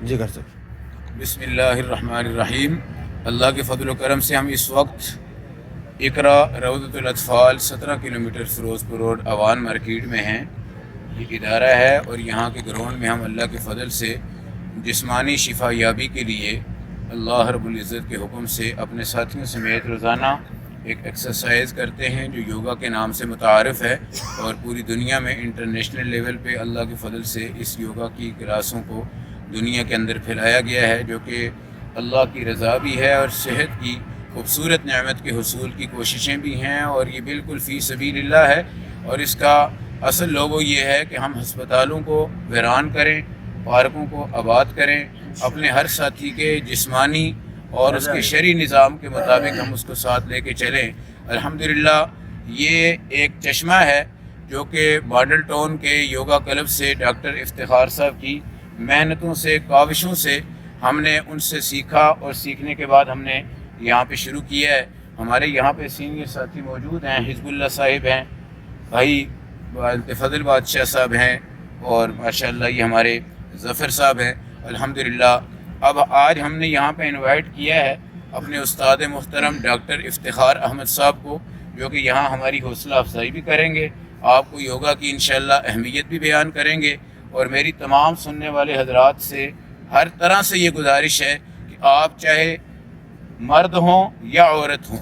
जी कर सकते। बिस्मिल्लाहिर्रहमानिर्रहीम। अल्लाह के फ़ज़ल व करम से हम इस वक्त Iqra Raudatul Atfal 17 kilometre Ferozepur road Awan market में हैं। ये इदारा है और यहाँ के ग्राउंड में हम अल्लाह के फ़ज़ल से जिस्मानी शिफा याबी के लिए अल्लाह रब्बुल इज़्ज़त के हुक्म से अपने साथियों समेत रोज़ाना एक एक्सरसाइज करते हैं जो योगा के नाम से मुतारफ़ है, और पूरी दुनिया में इंटरनेशनल लेवल पे अल्लाह के फ़ज़ल से इस योगा की क्लासों को दुनिया के अंदर फैलाया गया है, जो कि अल्लाह की रज़ा भी है और सेहत की खूबसूरत नेमत के हुसूल की कोशिशें भी हैं, और ये बिल्कुल फ़ी सबीलिल्लाह है। और इसका असल लोगो ये है कि हम हस्पतालों को वीरान करें, पार्कों को आबाद करें, अपने हर साथी के जिस्मानी और उसके शरई निज़ाम के मुताबिक हम उसको साथ लेके चलें। अल्हम्दुलिल्लाह ये एक चश्मा है जो कि मॉडल टाउन के योगा क्लब से डॉक्टर इफ्तिखार साहब की मेहनतों से, काविशों से हमने उनसे सीखा, और सीखने के बाद हमने यहाँ पे शुरू किया है। हमारे यहाँ पे सीनियर साथी मौजूद हैं, हिज़्बुल्लाह साहिब हैं, भाई फजल बादशाह साहब हैं, और माशाल्लाह ये हमारे ज़फ़र साहब हैं। अल्हम्दुलिल्लाह अब आज हमने यहाँ पे इनवाइट किया है अपने उस्ताद मुहतरम डॉक्टर इफ्तिखार अहमद साहब को, जो कि यहाँ हमारी हौसला अफजाई भी करेंगे, आपको योगा की इंशाल्लाह अहमियत भी बयान करेंगे। और मेरी तमाम सुनने वाले हजरात से हर तरह से ये गुजारिश है कि आप चाहे मर्द हों या औरत हों,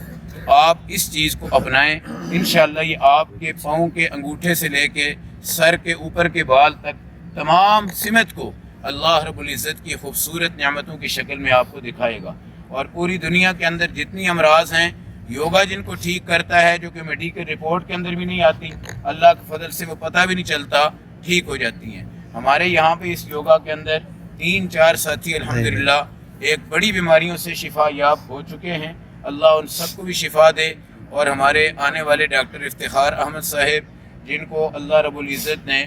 आप इस चीज़ को अपनाएं। इंशाअल्लाह ये आपके पाँव के अंगूठे से लेके सर के ऊपर के बाल तक तमाम सिमत को अल्लाह रब्बुल इज़्ज़त की खूबसूरत नेमतों की शक्ल में आपको दिखाएगा। और पूरी दुनिया के अंदर जितनी अमराज हैं, योगा जिनको ठीक करता है, जो कि मेडिकल रिपोर्ट के अंदर भी नहीं आती, अल्लाह के फजल से वो पता भी नहीं चलता, ठीक हो जाती हैं। हमारे यहाँ पे इस योगा के अंदर 3-4 साथी अल्हम्दुलिल्लाह एक बड़ी बीमारियों से शिफा याब हो चुके हैं। अल्लाह उन सबको भी शिफा दे। और हमारे आने वाले डॉक्टर इफ्तिखार अहमद साहिब, जिनको अल्लाह रब्बुल इज़्ज़त ने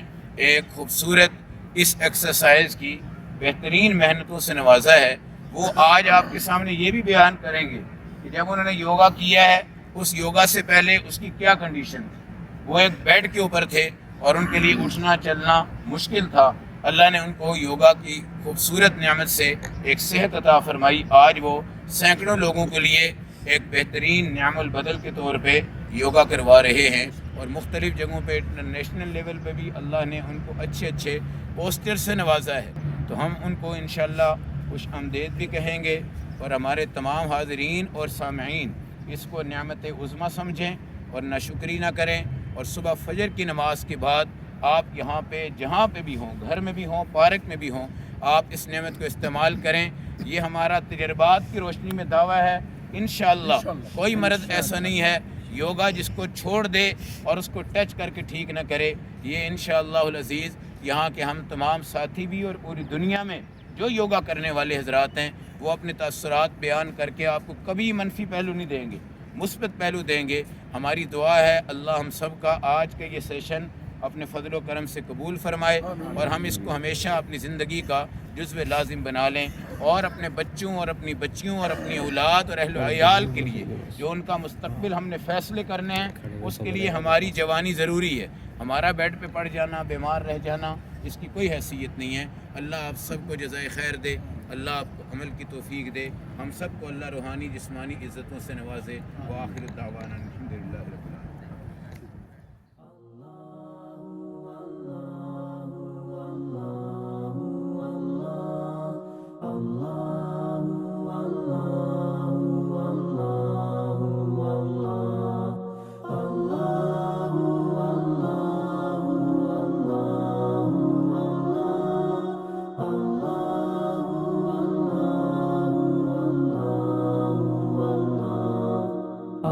एक खूबसूरत इस एक्सरसाइज की बेहतरीन मेहनतों से नवाजा है, वो आज आपके सामने ये भी बयान करेंगे कि जब उन्होंने योगा किया है, उस योगा से पहले उसकी क्या कंडीशन थी। वो एक बेड के ऊपर थे और उनके लिए उठना चलना मुश्किल था। अल्लाह ने उनको योगा की खूबसूरत नियामत से एक सेहत अता फरमाई। आज वो सैकड़ों लोगों के लिए एक बेहतरीन नियामुल बदल के तौर पे योगा करवा रहे हैं, और मुख्तलिफ़ जगहों पे इंटरनेशनल लेवल पे भी अल्लाह ने उनको अच्छे अच्छे पोस्टर से नवाजा है। तो हम उनको इंशाअल्लाह खुश आमदीद भी कहेंगे, और हमारे तमाम हाज़रीन और सामईन इसको नियामत उज़्मा समझें और नाशुक्री ना करें। और सुबह फजर की नमाज के बाद आप यहाँ पे जहाँ पे भी हों, घर में भी हों, पार्क में भी हों, आप इस नेमत को इस्तेमाल करें। ये हमारा तजर्बात की रोशनी में दावा है। इंशाअल्लाह कोई मर्ज़ ऐसा नहीं है योगा जिसको छोड़ दे और उसको टच करके ठीक ना करे। ये इंशाअल्लाहुल अज़ीज़ यहाँ के हम तमाम साथी भी और पूरी दुनिया में जो योगा करने वाले हजरात हैं, वो अपने तअस्सुरात बयान करके आपको कभी मनफी पहलू नहीं देंगे, मुस्बत पहलू देंगे। हमारी दुआ है अल्लाह हम सब का आज का ये सेशन अपने फजल व करम से कबूल फ़रमाए, और हम इसको हमेशा अपनी ज़िंदगी का जुज़्व लाजिम बना लें, और अपने बच्चों और अपनी बच्चियों और अपनी औलाद और अहल अयाल के लिए जो उनका मुस्तक़बिल हमने फ़ैसले करने हैं, उसके लिए हमारी जवानी ज़रूरी है। हमारा बेड पे पड़ जाना, बीमार रह जाना, इसकी कोई हैसियत नहीं है। अल्लाह आप सबको जज़ाए खैर दे, अल्लाह आपको अमल की तौफ़ीक दे, हम सबको अल्लाह रूहानी जिस्मानी इज़्ज़तों से नवाजे। व आखिर दावाना अल्हम्दुलिल्लाह रब्बिल आलमीन।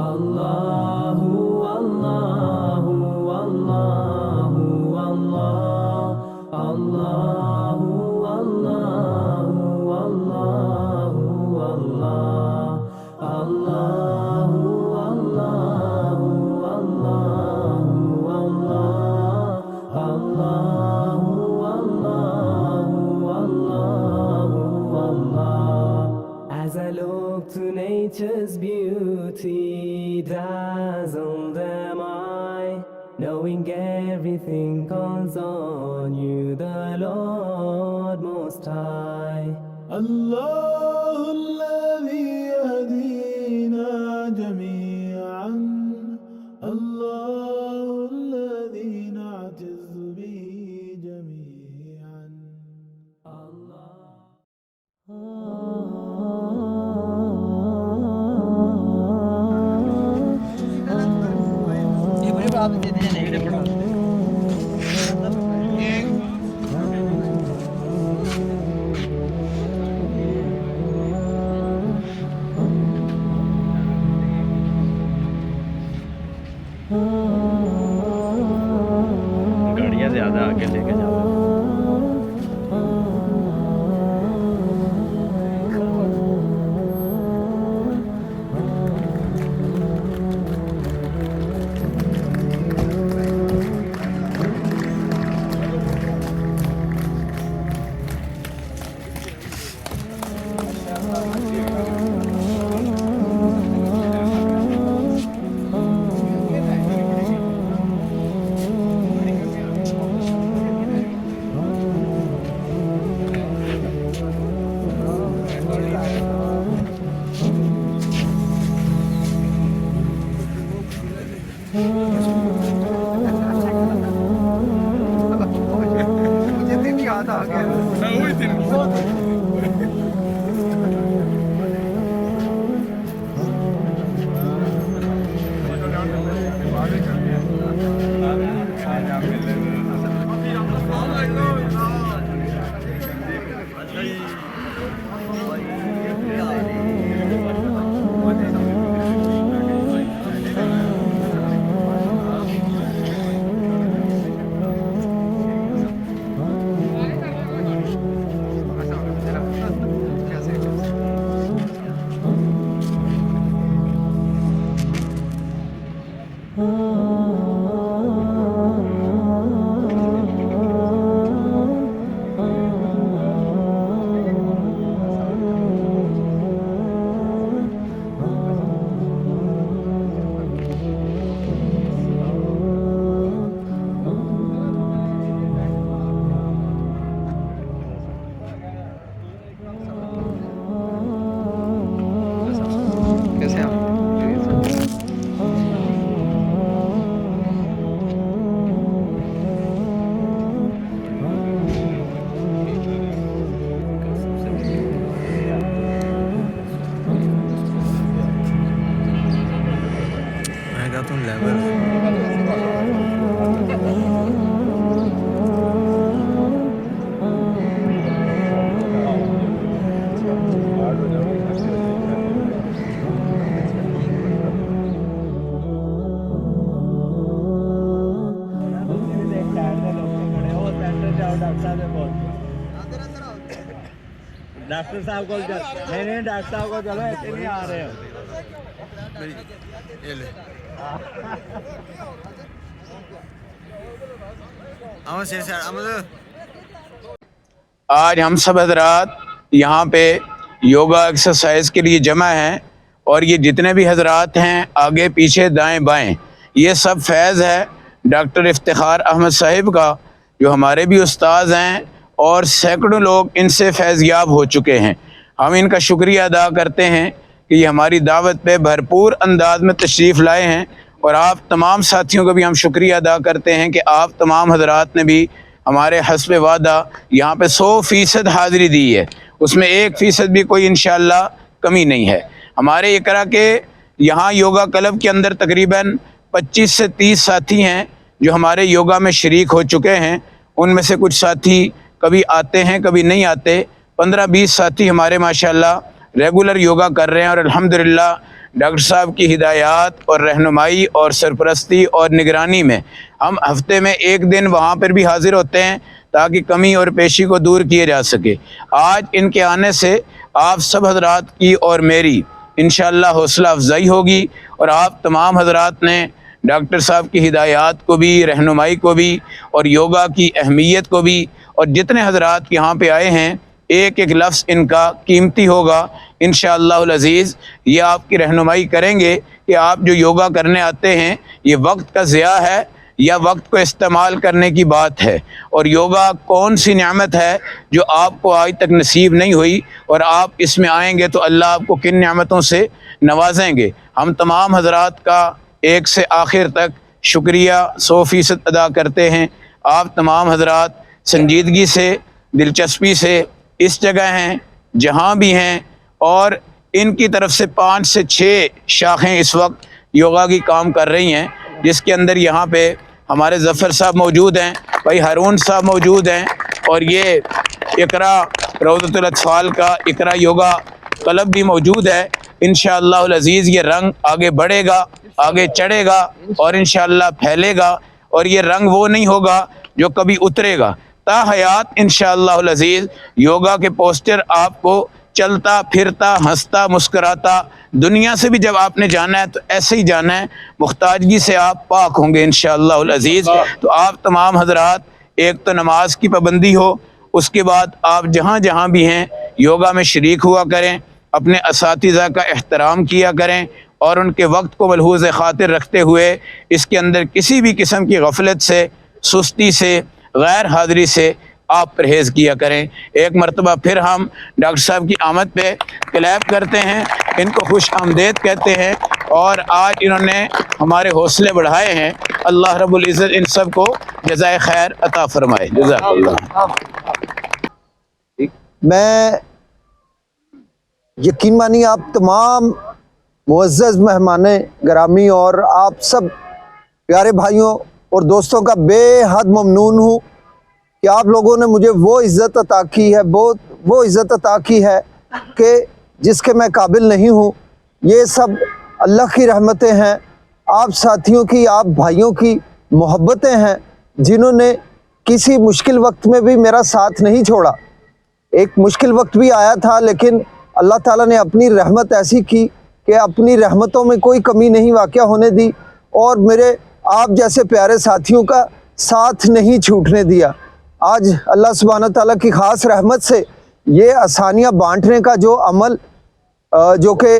Allah अल्लाहुल्लज़ी यहदीना जमीअन अल्लाहुल्लज़ी नअतज़ बिही जमीअन। गाड़ियाँ ज़्यादा आगे लेके जाओ। डॉक्टर साहब को नहीं डॉक्टर साहब को चलो ऐसे नहीं आ रहे हो। आज हम सब हजरात यहाँ पे योगा एक्सरसाइज के लिए जमा हैं और ये जितने भी हजरात हैं आगे पीछे दाएं बाएं, ये सब फैज़ है डॉक्टर इफ्तिखार अहमद साहिब का, जो हमारे भी उस्ताद हैं और सैकड़ों लोग इनसे फैज़याब हो चुके हैं। हम इनका शुक्रिया अदा करते हैं कि ये हमारी दावत पे भरपूर अंदाज में तशरीफ़ लाए हैं, और आप तमाम साथियों को भी हम शुक्रिया अदा करते हैं कि आप तमाम हजरात ने भी हमारे हस्बे वादा यहाँ पे 100% हाज़िरी दी है, उसमें 1% भी कोई इंशाअल्लाह कमी नहीं है। हमारे इकरा के यहाँ योगा क्लब के अंदर तकरीबन 25 से 30 साथी हैं जो हमारे योगा में शरीक हो चुके हैं। उनमें से कुछ साथी कभी आते हैं कभी नहीं आते। 15-20 साथी हमारे माशाल्लाह रेगुलर योगा कर रहे हैं, और अल्हम्दुलिल्लाह डॉक्टर साहब की हिदायत और रहनुमाई और सरपरस्ती और निगरानी में हम हफ्ते में एक दिन वहाँ पर भी हाज़िर होते हैं ताकि कमी और पेशी को दूर किए जा सके। आज इनके आने से आप सब हजरात की और मेरी इंशाअल्लाह हौसला अफजाई होगी, और आप तमाम हजरात ने डॉक्टर साहब की हिदायत को भी, रहनुमाई को भी, और योगा की अहमियत को भी, और जितने हजरात यहाँ पे आए हैं एक एक लफ्ज़ इनका कीमती होगा इंशाअल्लाहुल अज़ीज़। ये आपकी रहनुमाई करेंगे कि आप जो योगा करने आते हैं ये वक्त का ज़िया है, या वक्त को इस्तेमाल करने की बात है। और योगा कौन सी नेमत है जो आपको आज तक नसीब नहीं हुई, और आप इसमें आएंगे तो अल्लाह आपको किन नेमतों से नवाजेंगे। हम तमाम हजरात का एक से आखिर तक शुक्रिया 100% अदा करते हैं। आप तमाम हजरात संजीदगी से, दिलचस्पी से इस जगह हैं जहाँ भी हैं, और इनकी तरफ से 5 से 6 शाखें इस वक्त योगा की काम कर रही हैं, जिसके अंदर यहाँ पे हमारे ज़फ़र साहब मौजूद हैं, भाई हारून साहब मौजूद हैं, और ये इकरा रौदतुल अत्फ़ाल का इकरा योगा क्लब भी मौजूद है। इंशाअल्लाह अज़ीज़ ये रंग आगे बढ़ेगा, आगे चढ़ेगा और इंशाअल्लाह फैलेगा, और ये रंग वो नहीं होगा जो कभी उतरेगा। ता हयात इंशाअल्लाह अज़ीज़ योगा के पोस्टर आपको चलता फिरता हंसता मुस्कराता, दुनिया से भी जब आपने जाना है तो ऐसे ही जाना है, मुख्ताजगी से आप पाक होंगे इंशाअल्लाह अज़ीज़। तो आप तमाम हजरात, एक तो नमाज की पाबंदी हो, उसके बाद आप जहाँ जहाँ भी हैं योगा में शरीक हुआ करें, अपने असातिज़ा का एहतराम किया करें, और उनके वक्त को मलहूज़ खातिर रखते हुए इसके अंदर किसी भी किस्म की गफलत से, सुस्ती से, गैर हाज़िरी से आप परहेज़ किया करें। एक मरतबा फिर हम डॉक्टर साहब की आमद पे क्लैप करते हैं, इनको खुश आमदेद कहते हैं, और आज इन्होंने हमारे हौसले बढ़ाए हैं। अल्लाह रब्बुल इज़्ज़त इन सब को जज़ाए खैर अता फरमाए। जज़ाकल्लाह। मैं यकीन मानिए आप तमाम मुअज़्ज़ज़ मेहमाने गिरामी और आप सब प्यारे भाइयों और दोस्तों का बेहद ममनून हूँ कि आप लोगों ने मुझे वो इज़्ज़त अता की है, वो इज़्ज़त अता की है कि जिसके मैं काबिल नहीं हूँ। ये सब अल्लाह की रहमतें हैं, आप साथियों की, आप भाइयों की मोहब्बतें हैं, जिन्होंने किसी मुश्किल वक्त में भी मेरा साथ नहीं छोड़ा। एक मुश्किल वक्त भी आया था, लेकिन अल्लाह ताला ने अपनी रहमत ऐसी की कि अपनी रहमतों में कोई कमी नहीं वाक़या होने दी, और मेरे आप जैसे प्यारे साथियों का साथ नहीं छूटने दिया। आज अल्लाह सुब्हानहू ताला की ख़ास रहमत से ये आसानियाँ बांटने का जो अमल जो कि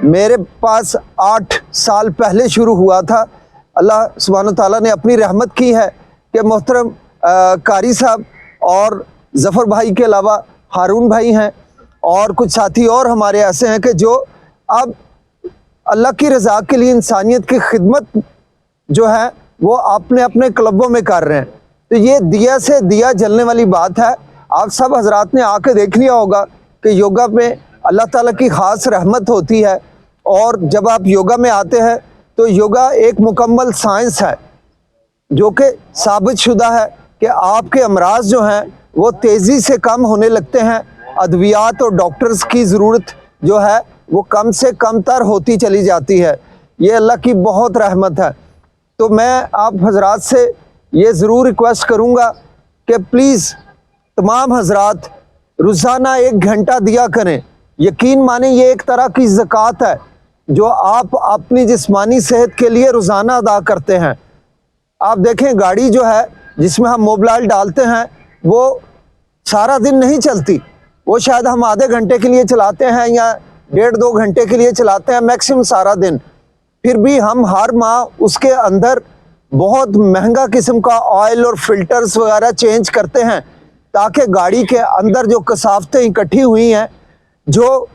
मेरे पास 8 साल पहले शुरू हुआ था, अल्लाह सुब्हानहू ताला ने अपनी रहमत की है कि मोहतरम कारी साहब और ज़फ़र भाई के अलावा हारून भाई हैं, और कुछ साथी और हमारे ऐसे हैं कि जो अब अल्लाह की रज़ा के लिए इंसानियत की खिदमत जो है वो अपने अपने क्लबों में कर रहे हैं। तो ये दिया से दिया जलने वाली बात है। आप सब हजरात ने आके देख लिया होगा कि योगा में अल्लाह ताला की ख़ास रहमत होती है, और जब आप योगा में आते हैं तो योगा एक मुकम्मल साइंस है जो कि साबित शुदा है कि आपके अमराज जो हैं वो तेज़ी से कम होने लगते हैं, अद्वियात और डॉक्टर्स की ज़रूरत जो है वो कम से कम तर होती चली जाती है। ये अल्लाह की बहुत रहमत है। तो मैं आप हजरात से ये ज़रूर रिक्वेस्ट करूँगा कि प्लीज़ तमाम हजरात रोज़ाना 1 घंटा दिया करें। यकीन माने ये एक तरह की ज़कात है जो आप अपनी जिस्मानी सेहत के लिए रोज़ाना अदा करते हैं। आप देखें गाड़ी जो है जिसमें हम मोबाइल डालते हैं वो सारा दिन नहीं चलती, वो शायद हम आधे घंटे के लिए चलाते हैं या 1.5-2 घंटे के लिए चलाते हैं मैक्सिमम सारा दिन। फिर भी हम हर माह उसके अंदर बहुत महंगा किस्म का ऑयल और फिल्टर्स वगैरह चेंज करते हैं ताकि गाड़ी के अंदर जो कसावतें इकट्ठी हुई हैं, जो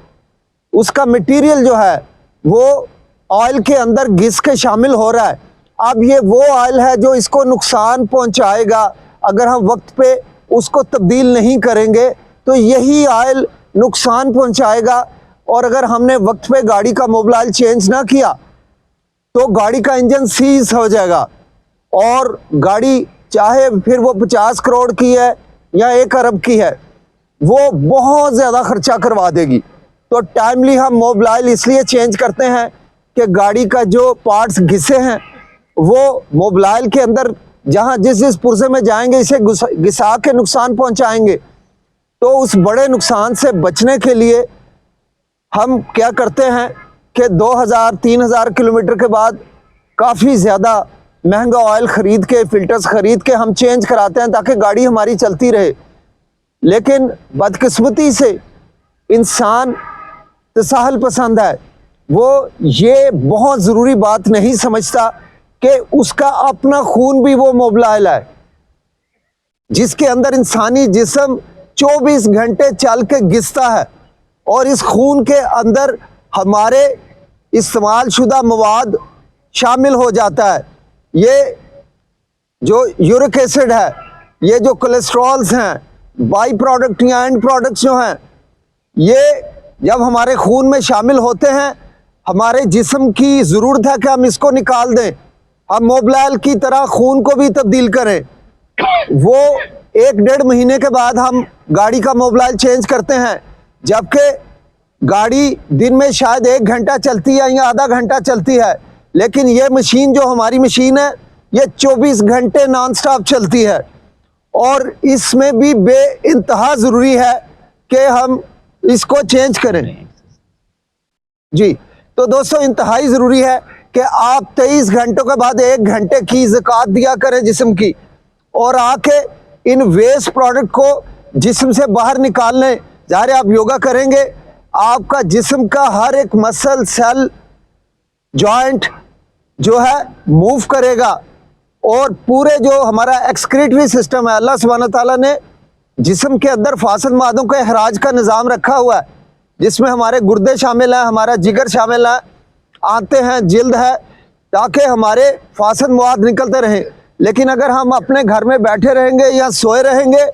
उसका मटेरियल जो है वो ऑयल के अंदर घिस के शामिल हो रहा है। अब ये वो ऑयल है जो इसको नुकसान पहुंचाएगा। अगर हम वक्त पे उसको तब्दील नहीं करेंगे तो यही ऑयल नुकसान पहुंचाएगा, और अगर हमने वक्त पे गाड़ी का मोबाइल चेंज ना किया तो गाड़ी का इंजन सीज हो जाएगा, और गाड़ी चाहे फिर वो 50 करोड़ की है या 1 अरब की है, वो बहुत ज़्यादा खर्चा करवा देगी। तो टाइमली हम मोबाइल इसलिए चेंज करते हैं कि गाड़ी का जो पार्ट्स घिसे हैं वो मोबाइल के अंदर जहाँ जिस पुर्जे में जाएंगे इसे घिसा के नुकसान पहुंचाएंगे। तो उस बड़े नुकसान से बचने के लिए हम क्या करते हैं कि 2000-3000 किलोमीटर के बाद काफ़ी ज़्यादा महंगा ऑयल ख़रीद के, फिल्टर्स ख़रीद के हम चेंज कराते हैं ताकि गाड़ी हमारी चलती रहे। लेकिन बदकिस्मती से इंसान तसाहल पसंद है, वो ये बहुत ज़रूरी बात नहीं समझता कि उसका अपना खून भी वो मोबिलाइल है, जिसके अंदर इंसानी जिस्म 24 घंटे चल के घिसता है और इस खून के अंदर हमारे इस्तेमाल शुदा मवाद शामिल हो जाता है। ये जो यूरिक एसिड है, ये जो कोलेस्ट्रॉल्स हैं, बाई प्रोडक्ट या एंड प्रोडक्ट्स जो हैं, ये जब हमारे खून में शामिल होते हैं, हमारे जिस्म की ज़रूरत है कि हम इसको निकाल दें, हम मोबिलाइल की तरह खून को भी तब्दील करें। वो 1-1.5 महीने के बाद हम गाड़ी का मोबिलाइल चेंज करते हैं, जबकि गाड़ी दिन में शायद 1 घंटा चलती है या आधा घंटा चलती है, लेकिन ये मशीन जो हमारी मशीन है ये 24 घंटे नॉन स्टॉप चलती है। और इसमें भी बेइंतहा ज़रूरी है कि हम इसको चेंज करें। जी, तो दोस्तों इंतहाई ज़रूरी है कि आप 23 घंटों के बाद 1 घंटे की ज़कात दिया करें जिस्म की, और आके इन वेस्ट प्रोडक्ट को जिस्म से बाहर निकाल लें। ज़ाहिर आप योगा करेंगे, आपका जिस्म का हर एक मसल, सेल, जॉइंट जो है मूव करेगा, और पूरे जो हमारा एक्सक्रीटरी सिस्टम है, अल्लाह सुब्हान ताला ने जिस्म के अंदर फासद मादों के अखराज का निज़ाम रखा हुआ है, जिसमें हमारे गुर्दे शामिल हैं, हमारा जिगर शामिल है, आंतें हैं, जिल्द है, ताकि हमारे फासद मवाद निकलते रहें। लेकिन अगर हम अपने घर में बैठे रहेंगे या सोए रहेंगे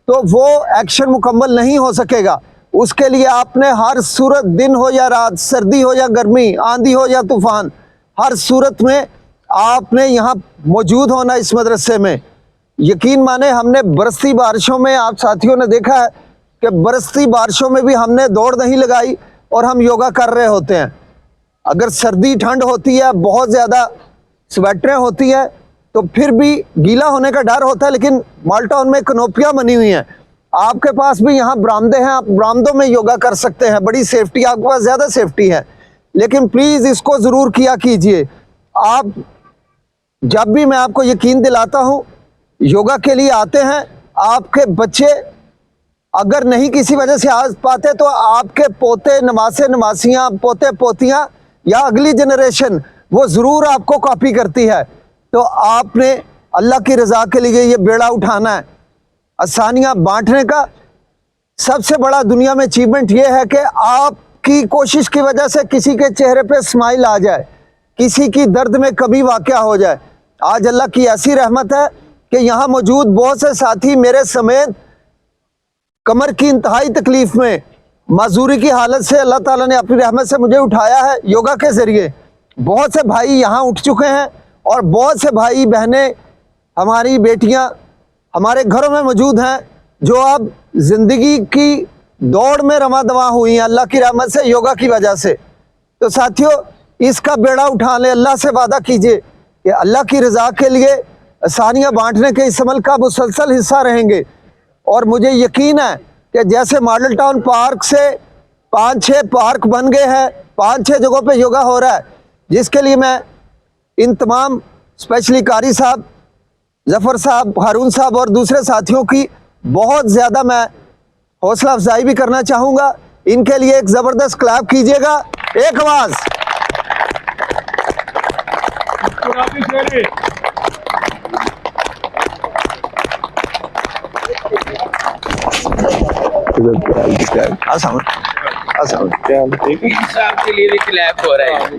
तो वो एक्शन मुकम्मल नहीं हो सकेगा। उसके लिए आपने हर सूरत, दिन हो या रात, सर्दी हो या गर्मी, आंधी हो या तूफ़ान, हर सूरत में आपने यहाँ मौजूद होना इस मदरसे में। यकीन माने, हमने बरसती बारिशों में, आप साथियों ने देखा है कि बरसती बारिशों में भी हमने दौड़ नहीं लगाई और हम योगा कर रहे होते हैं। अगर सर्दी ठंड होती है, बहुत ज़्यादा स्वेटरें होती हैं, तो फिर भी गीला होने का डर होता है, लेकिन माल्टाउन में कनोपियाँ बनी हुई हैं। आपके पास भी यहाँ बरामदे हैं, आप बरामदों में योगा कर सकते हैं, बड़ी सेफ्टी, आपके पास ज़्यादा सेफ्टी है। लेकिन प्लीज़ इसको ज़रूर किया कीजिए। आप जब भी, मैं आपको यकीन दिलाता हूँ, योगा के लिए आते हैं, आपके बच्चे अगर नहीं किसी वजह से आ पाते तो आपके पोते, नवासे, नवासियाँ, पोते, पोतियाँ या अगली जनरेशन वो ज़रूर आपको कॉपी करती है। तो आपने अल्लाह की रज़ा के लिए ये बेड़ा उठाना है। आसानियाँ बांटने का सबसे बड़ा दुनिया में अचीवमेंट ये है कि आपकी कोशिश की वजह से किसी के चेहरे पे स्माइल आ जाए, किसी की दर्द में कभी वाक़या हो जाए। आज अल्लाह की ऐसी रहमत है कि यहाँ मौजूद बहुत से साथी मेरे समेत कमर की इंतहाई तकलीफ़ में, माजूरी की हालत से अल्लाह ताला ने अपनी रहमत से मुझे उठाया है योगा के ज़रिए। बहुत से भाई यहाँ उठ चुके हैं और बहुत से भाई बहनें, हमारी बेटियाँ हमारे घरों में मौजूद हैं जो अब ज़िंदगी की दौड़ में रमा दवा हुई हैं अल्लाह की रहमत से, योगा की वजह से। तो साथियों, इसका बेड़ा उठा लें, अल्लाह से वादा कीजिए कि अल्लाह की रज़ा के लिए आसानियाँ बांटने के इस अमल का मुसलसल हिस्सा रहेंगे। और मुझे यकीन है कि जैसे मॉडल टाउन पार्क से 5-6 पार्क बन गए हैं, 5-6 जगहों पे योगा हो रहा है, जिसके लिए मैं इन तमाम स्पेशली कारी साहब, जफ़र साहब, हारून साहब और दूसरे साथियों की बहुत ज़्यादा मैं हौसला अफजाई भी करना चाहूँगा। इनके लिए एक ज़बरदस्त क्लैप कीजिएगा, एक आवाज़। के लिए भी क्लैप हो रहा है।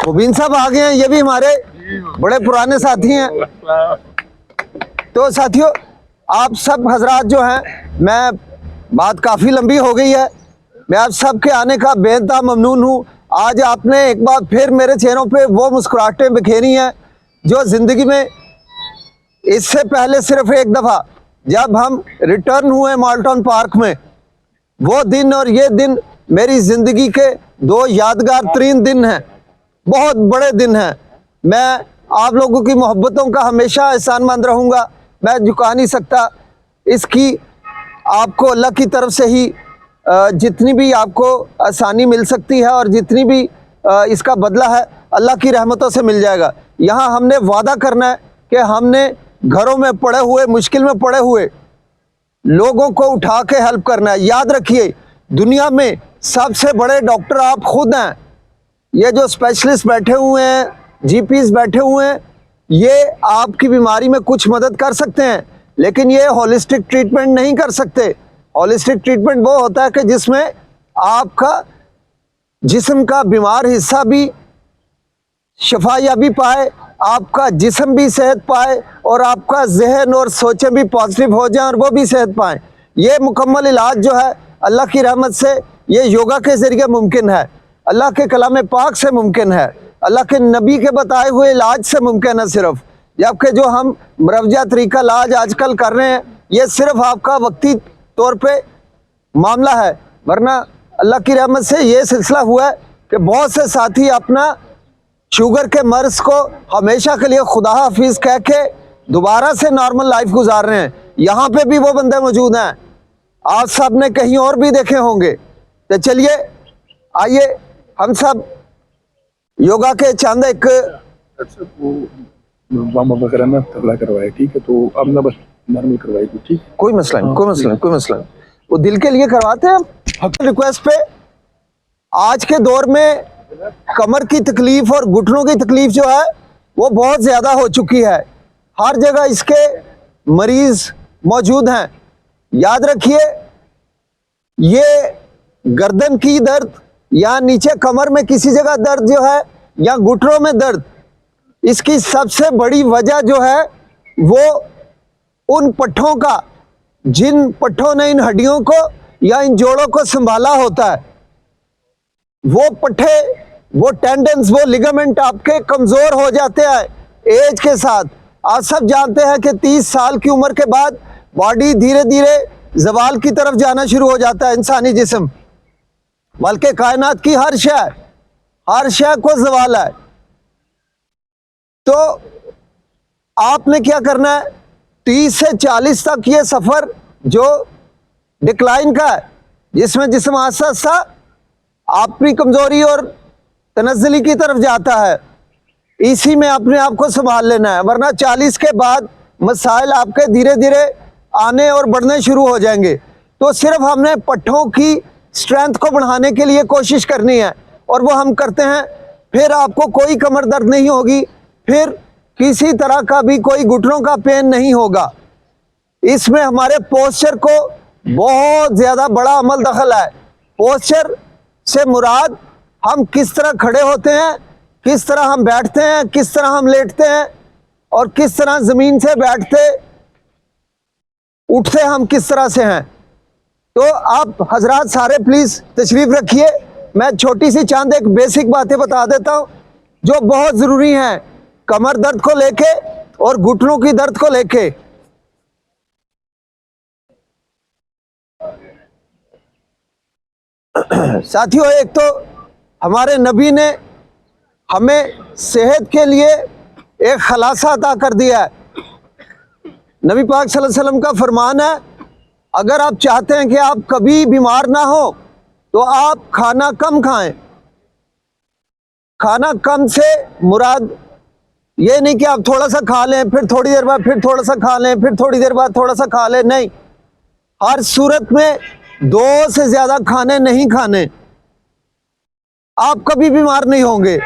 मुबीन साहब आ गए हैं, ये भी हमारे बड़े पुराने साथी हैं। तो साथियों, आप सब हजरात जो हैं, मैं बात काफ़ी लंबी हो गई है, मैं आप सब के आने का बेइंतहा ममनून हूँ। आज आपने एक बार फिर मेरे चेहरों पे वो मुस्कुराहटें बिखेरी हैं जो ज़िंदगी में इससे पहले सिर्फ एक दफ़ा जब हम रिटर्न हुए मॉडल टाउन पार्क में, वो दिन और ये दिन मेरी ज़िंदगी के 2 यादगार तरीन दिन हैं, बहुत बड़े दिन हैं। मैं आप लोगों की मोहब्बतों का हमेशा एहसानमंद रहूँगा, मैं झुका नहीं सकता। इसकी आपको अल्लाह की तरफ से ही जितनी भी आपको आसानी मिल सकती है और जितनी भी इसका बदला है अल्लाह की रहमतों से मिल जाएगा। यहाँ हमने वादा करना है कि हमने घरों में पड़े हुए, मुश्किल में पड़े हुए लोगों को उठा के हेल्प करना है। याद रखिए, दुनिया में सबसे बड़े डॉक्टर आप खुद हैं। ये जो स्पेशलिस्ट बैठे हुए हैं, जीपीज बैठे हुए हैं, ये आपकी बीमारी में कुछ मदद कर सकते हैं, लेकिन ये होलिस्टिक ट्रीटमेंट नहीं कर सकते। होलिस्टिक ट्रीटमेंट वो होता है कि जिसमें आपका जिस्म का बीमार हिस्सा भी शफायाबी पाए, आपका जिस्म भी सेहत पाए और आपका जहन और सोचें भी पॉजिटिव हो जाएं और वो भी सेहत पाएं। ये मुकम्मल इलाज जो है अल्लाह की रहमत से ये योगा के ज़रिए मुमकिन है, अल्लाह के कलाम पाक से मुमकिन है, अल्लाह के नबी के बताए हुए इलाज से मुमकिन है सिर्फ। जबकि जो हम मुरवजा तरीका इलाज आजकल कर रहे हैं ये सिर्फ आपका वक्ती तौर पे मामला है, वरना अल्लाह की रहमत से ये सिलसिला हुआ है कि बहुत से साथी अपना शुगर के मर्ज को हमेशा के लिए खुदा हाफिज कह के दोबारा से नॉर्मल लाइफ गुजार रहे हैं। यहाँ पे भी वो बंदे मौजूद हैं, आप सब ने कहीं और भी देखे होंगे। तो चलिए आइए हम सब योगा के चंद एक वार्म अप वगैरह ना तबला करवाए, ठीक है? तो अब ना बस नॉर्मल करवाए, ठीक? कोई मसला नहीं, कोई मसला नहीं, कोई मसला नहीं, वो दिल के लिए करवाते हैं हम रिक्वेस्ट पे। आज के दौर में कमर की तकलीफ और घुटनों की तकलीफ जो है वो बहुत ज़्यादा हो चुकी है, हर जगह इसके मरीज मौजूद हैं। याद रखिए ये गर्दन की दर्द या नीचे कमर में किसी जगह दर्द जो है या घुटनों में दर्द, इसकी सबसे बड़ी वजह जो है वो उन पट्ठों का, जिन पट्ठों ने इन हड्डियों को या इन जोड़ों को संभाला होता है, वो पट्ठे, वो टेंडन्स, वो लिगामेंट आपके कमज़ोर हो जाते हैं एज के साथ। आप सब जानते हैं कि 30 साल की उम्र के बाद बॉडी धीरे धीरे जवाल की तरफ जाना शुरू हो जाता है, इंसानी जिस्म, बल्कि कायनात की हर शय को जवाल है। तो आपने क्या करना है, 30 से 40 तक ये सफ़र जो डिक्लाइन का है, जिसमें जिस्म आस्ता आस्ता अपनी कमज़ोरी और तनज़्ज़ुली की तरफ जाता है, इसी में अपने आप को संभाल लेना है, वरना 40 के बाद मसाइल आपके धीरे धीरे आने और बढ़ने शुरू हो जाएंगे। तो सिर्फ हमने पट्ठों की स्ट्रेंथ को बढ़ाने के लिए कोशिश करनी है और वो हम करते हैं, फिर आपको कोई कमर दर्द नहीं होगी, फिर किसी तरह का भी कोई घुटनों का पेन नहीं होगा। इसमें हमारे पोस्चर को बहुत ज़्यादा बड़ा अमल दखल है। पोस्चर से मुराद हम किस तरह खड़े होते हैं, किस तरह हम बैठते हैं, किस तरह हम लेटते हैं और किस तरह ज़मीन से बैठते उठते हम किस तरह से हैं। तो आप हजरात सारे प्लीज़ तशरीफ़ रखिए, मैं छोटी सी चंद एक बेसिक बातें बता देता हूँ जो बहुत ज़रूरी हैं कमर दर्द को लेके और घुटनों की दर्द को लेके। साथियों, एक तो हमारे नबी ने हमें सेहत के लिए एक खलासा अता कर दिया है। नबी पाक सल्लल्लाहु अलैहि वसल्लम का फरमान है, अगर आप चाहते हैं कि आप कभी बीमार ना हो तो आप खाना कम खाएं। खाना कम से मुराद ये नहीं कि आप थोड़ा सा खा लें, फिर थोड़ी देर बाद फिर थोड़ा सा खा लें, फिर थोड़ी देर बाद थोड़ा सा खा लें, नहीं, हर सूरत में 2 से ज़्यादा खाने नहीं खाने, आप कभी बीमार नहीं होंगे।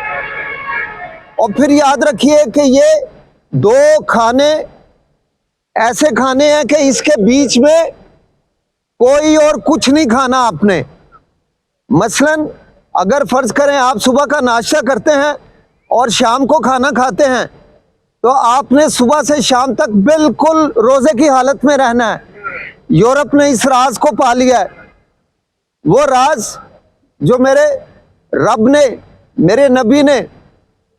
और फिर याद रखिए कि ये 2 खाने ऐसे खाने हैं कि इसके बीच में कोई और कुछ नहीं खाना आपने। मसलन अगर फ़र्ज़ करें आप सुबह का नाश्ता करते हैं और शाम को खाना खाते हैं, तो आपने सुबह से शाम तक बिल्कुल रोज़े की हालत में रहना है। यूरोप ने इस राज को पा लिया है, वो राज जो मेरे रब ने, मेरे नबी ने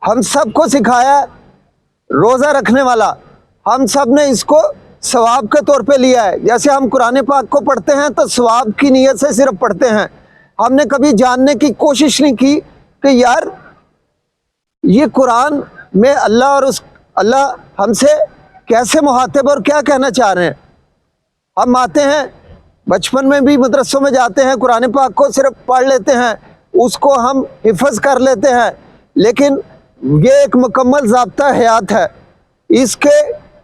हम सब को सिखाया, रोज़ा रखने वाला। हम सब ने इसको सवाब के तौर पे लिया है। जैसे हम कुरान पाक को पढ़ते हैं तो सवाब की नीयत से सिर्फ पढ़ते हैं, हमने कभी जानने की कोशिश नहीं की कि यार ये कुरान में अल्लाह हमसे कैसे मुहातिब और क्या कहना चाह रहे हैं। हम आते हैं बचपन में भी मदरसों में जाते हैं, कुरान पाक को सिर्फ पढ़ लेते हैं, उसको हम हिफ्ज़ कर लेते हैं, लेकिन ये एक मुकम्मल ज़ाब्ता हयात है। इसके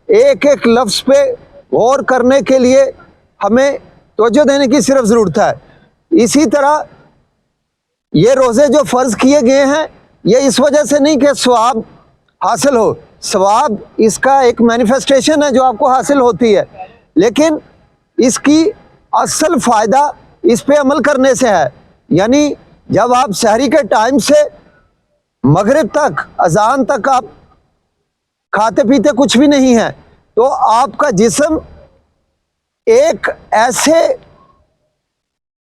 एक एक लफ्ज़ पे गौर करने के लिए हमें तवज्जो देने की सिर्फ ज़रूरत है। इसी तरह ये रोज़े जो फ़र्ज़ किए गए हैं, ये इस वजह से नहीं कि सवाब हासिल हो। सवाब इसका एक मैनिफेस्टेशन है जो आपको हासिल होती है, लेकिन इसकी असल फ़ायदा इस पे अमल करने से है। यानी जब आप सहरी के टाइम से मगरिब तक, अजान तक आप खाते पीते कुछ भी नहीं है, तो आपका जिस्म एक ऐसे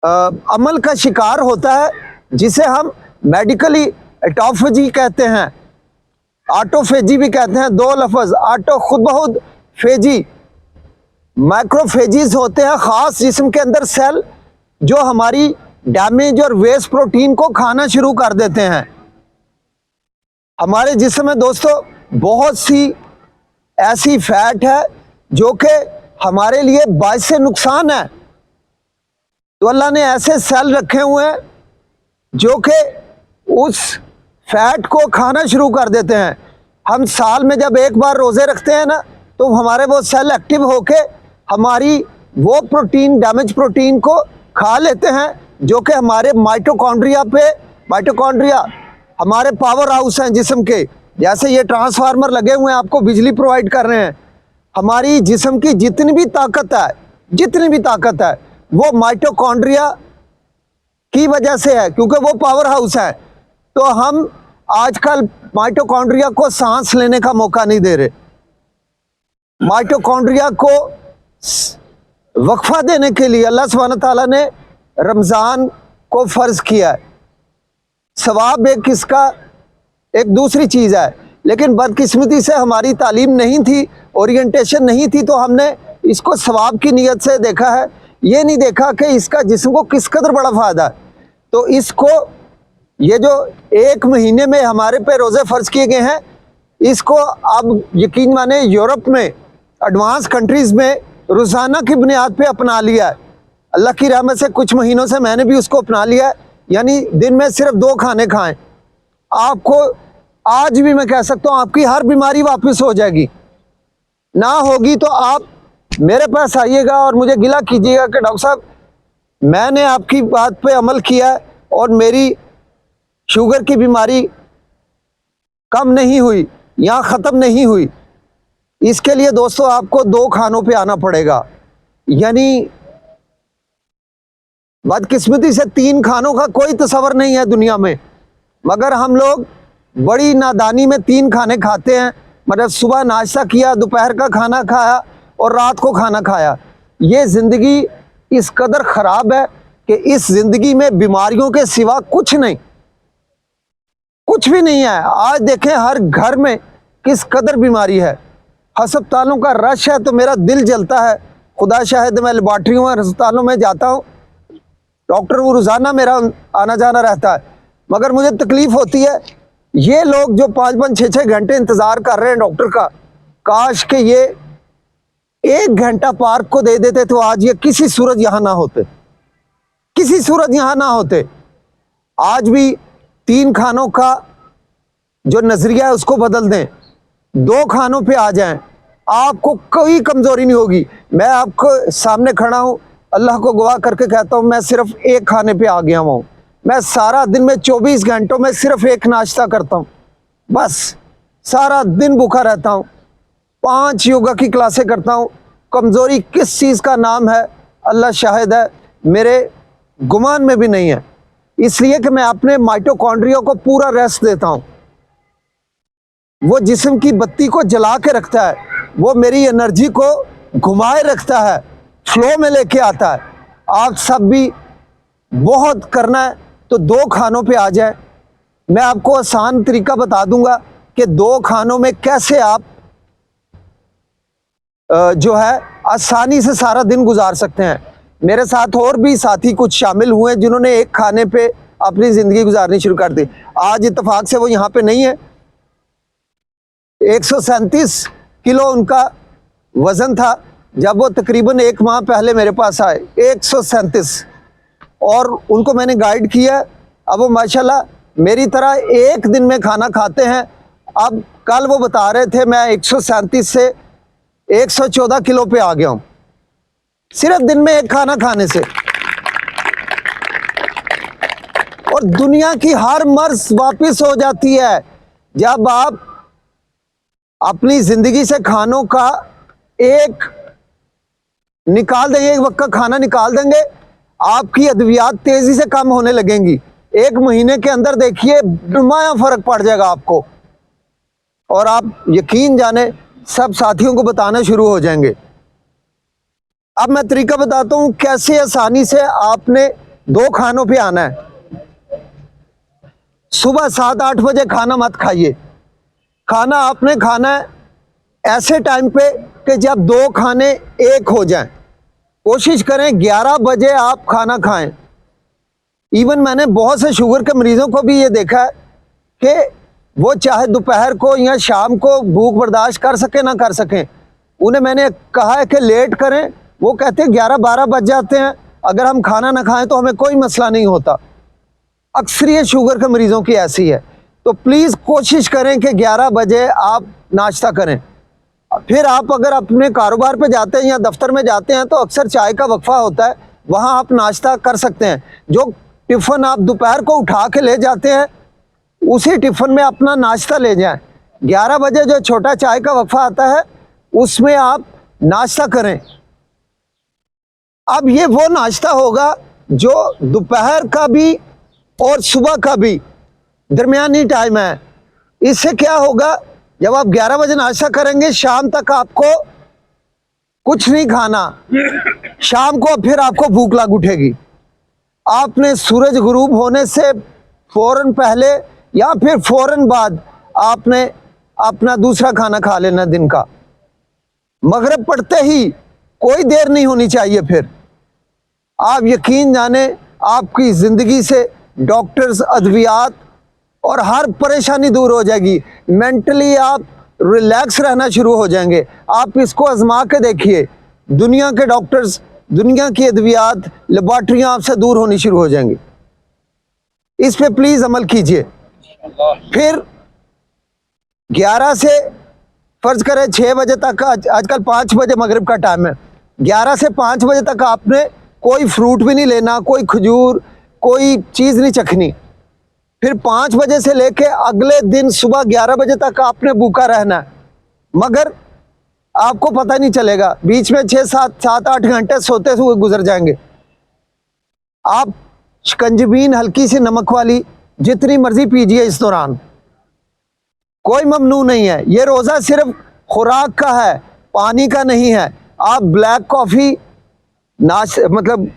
अमल का शिकार होता है जिसे हम मेडिकली ऑटोफेजी कहते हैं, ऑटोफेजी भी कहते हैं। दो लफ्ज़, ऑटो खुद बहुत, फेजी माइक्रोफेजीज होते हैं ख़ास जिस्म के अंदर सेल जो हमारी डैमेज और वेस्ट प्रोटीन को खाना शुरू कर देते हैं। हमारे जिस्म में दोस्तों बहुत सी ऐसी फैट है जो कि हमारे लिए बाइस नुकसान है। तो अल्लाह ने ऐसे सेल रखे हुए हैं जो कि उस फैट को खाना शुरू कर देते हैं। हम साल में जब एक बार रोज़े रखते हैं ना, तो हमारे वो सेल एक्टिव होके हमारी वो प्रोटीन, डैमेज प्रोटीन को खा लेते हैं जो कि हमारे माइटोकॉन्ड्रिया हमारे पावर हाउस हैं जिस्म के। जैसे ये ट्रांसफार्मर लगे हुए हैं, आपको बिजली प्रोवाइड कर रहे हैं। हमारी जिस्म की जितनी भी ताकत है वो माइटोकॉन्ड्रिया की वजह से है, क्योंकि वो पावर हाउस है। तो हम आजकल माइटोकॉन्ड्रिया को सांस लेने का मौका नहीं दे रहे। माइटोकॉन्ड्रिया को वक्फा देने के लिए अल्लाह सुब्हानहू तआला ने रमज़ान को फ़र्ज किया है। सवाब एक इसका एक दूसरी चीज़ है, लेकिन बदकिस्मती से हमारी तालीम नहीं थी, ओरिएंटेशन नहीं थी, तो हमने इसको सवाब की नीयत से देखा है। ये नहीं देखा कि इसका जिस्म को किस कदर बड़ा फ़ायदा है। तो इसको, ये जो एक महीने में हमारे पे रोज़े फ़र्ज किए गए हैं, इसको अब यकीन माने यूरोप में, एडवांस कंट्रीज़ में रोज़ाना की बुनियाद पे अपना लिया है। अल्लाह की रहमत से कुछ महीनों से मैंने भी उसको अपना लिया है। यानी दिन में सिर्फ 2 खाने खाएं। आपको आज भी मैं कह सकता हूँ आपकी हर बीमारी वापस हो जाएगी। ना होगी तो आप मेरे पास आइएगा और मुझे गिला कीजिएगा कि डॉक्टर साहब मैंने आपकी बात पे अमल किया और मेरी शुगर की बीमारी कम नहीं हुई या ख़त्म नहीं हुई। इसके लिए दोस्तों आपको 2 खानों पे आना पड़ेगा। यानी बदकिस्मती से 3 खानों का कोई तस्वर नहीं है दुनिया में, मगर हम लोग बड़ी नादानी में 3 खाने खाते हैं। मतलब सुबह नाश्ता किया, दोपहर का खाना खाया और रात को खाना खाया। ये ज़िंदगी इस कदर ख़राब है कि इस ज़िंदगी में बीमारियों के सिवा कुछ भी नहीं है। आज देखें हर घर में किस कदर बीमारी है, अस्पतालों का रश है, तो मेरा दिल जलता है। खुदा शाहिद, मैं लेबॉर्ट्रियों और अस्पतालों में जाता हूँ, डॉक्टर वो रोज़ाना मेरा आना जाना रहता है, मगर मुझे तकलीफ़ होती है। ये लोग जो 5-5, 6-6 घंटे इंतज़ार कर रहे हैं डॉक्टर का, काश के ये 1 घंटा पार्क को दे देते तो आज ये किसी सूरत यहाँ ना होते। आज भी 3 खानों का जो नज़रिया है उसको बदल दें, 2 खानों पे आ जाएं, आपको कोई कमज़ोरी नहीं होगी। मैं आपको सामने खड़ा हूँ, अल्लाह को गवाह करके कहता हूँ, मैं सिर्फ 1 खाने पे आ गया हूँ। मैं सारा दिन में 24 घंटों में सिर्फ 1 नाश्ता करता हूँ, बस सारा दिन भूखा रहता हूँ। 5 योगा की क्लासें करता हूँ। कमज़ोरी किस चीज़ का नाम है अल्लाह शाहिद है, मेरे गुमान में भी नहीं है। इसलिए कि मैं अपने माइटोकॉन्ड्रिया को पूरा रेस्ट देता हूँ। वो जिस्म की बत्ती को जला के रखता है, वो मेरी एनर्जी को घुमाए रखता है, फ्लो में लेके आता है। आप सब भी बहुत करना है तो 2 खानों पे आ जाए। मैं आपको आसान तरीका बता दूंगा कि 2 खानों में कैसे आप जो है आसानी से सारा दिन गुजार सकते हैं। मेरे साथ और भी साथी कुछ शामिल हुए जिन्होंने 1 खाने पे अपनी ज़िंदगी गुजारनी शुरू कर दी। आज इत्तेफाक से वो यहाँ पे नहीं है। 137 किलो उनका वज़न था जब वो तकरीबन 1 माह पहले मेरे पास आए, 137, और उनको मैंने गाइड किया। अब वो माशाल्लाह मेरी तरह 1 दिन में खाना खाते हैं। अब कल वो बता रहे थे मैं 137 से 114 किलो पे आ गया हूँ, सिर्फ दिन में 1 खाना खाने से। और दुनिया की हर मर्ज वापस हो जाती है जब आप अपनी ज़िंदगी से खानों का एक निकाल देंगे, एक वक्त का खाना निकाल देंगे, आपकी अद्वियात तेज़ी से कम होने लगेंगी। 1 महीने के अंदर देखिए नुमाया फ़र्क पड़ जाएगा आपको, और आप यकीन जाने सब साथियों को बताना शुरू हो जाएंगे। अब मैं तरीका बताता हूँ कैसे आसानी से आपने 2 खानों पे आना है। सुबह 7-8 बजे खाना मत खाइए। खाना आपने खाना है ऐसे टाइम पे कि जब 2 खाने एक हो जाएं। कोशिश करें 11 बजे आप खाना खाएं। इवन मैंने बहुत से शुगर के मरीजों को भी ये देखा है कि वो चाहे दोपहर को या शाम को भूख बर्दाश्त कर सके ना कर सकें, उन्हें मैंने कहा है कि लेट करें, वो कहते हैं 11-12 बज जाते हैं, अगर हम खाना ना खाएं तो हमें कोई मसला नहीं होता। अक्सरियत शुगर के मरीज़ों की ऐसी है। तो प्लीज़ कोशिश करें कि 11 बजे आप नाश्ता करें। फिर आप अगर अपने कारोबार पे जाते हैं या दफ्तर में जाते हैं तो अक्सर चाय का वक्फा होता है, वहाँ आप नाश्ता कर सकते हैं। जो टिफ़िन आप दोपहर को उठा के ले जाते हैं उसी टिफ़िन में अपना नाश्ता ले जाएं। 11 बजे जो छोटा चाय का वक्फा आता है उसमें आप नाश्ता करें। अब ये वो नाश्ता होगा जो दोपहर का भी और सुबह का भी दरमियानी टाइम है। इससे क्या होगा, जब आप 11 बजे नाश्ता करेंगे शाम तक आपको कुछ नहीं खाना, शाम को फिर आपको भूख लग उठेगी। आपने सूरज गुरूब होने से फौरन पहले या फिर फौरन बाद आपने अपना दूसरा खाना खा लेना दिन का। मगरिब पड़ते ही कोई देर नहीं होनी चाहिए। फिर आप यकीन जाने आपकी ज़िंदगी से डॉक्टर्स, अद्वियात और हर परेशानी दूर हो जाएगी। मेंटली आप रिलैक्स रहना शुरू हो जाएंगे। आप इसको आजमा के देखिए, दुनिया के डॉक्टर्स, दुनिया की अद्वियात, लेबॉर्ट्रियाँ आपसे दूर होनी शुरू हो जाएंगी। इस पे प्लीज़ अमल कीजिए। फिर 11 से फ़र्ज़ करें 6 बजे तक, आजकल 5 बजे मगरिब का टाइम है, 11 से 5 बजे तक आपने कोई फ्रूट भी नहीं लेना, कोई खजूर, कोई चीज़ नहीं चखनी। फिर 5 बजे से लेके अगले दिन सुबह 11 बजे तक आपने भूखा रहना है, मगर आपको पता नहीं चलेगा, बीच में 6-7-8 घंटे सोते हुए गुजर जाएंगे। आप शिकंजबीन हल्की सी नमक वाली जितनी मर्जी पीजिए इस दौरान, कोई ममनू नहीं है। ये रोज़ा सिर्फ खुराक का है, पानी का नहीं है। आप ब्लैक कॉफ़ी मतलब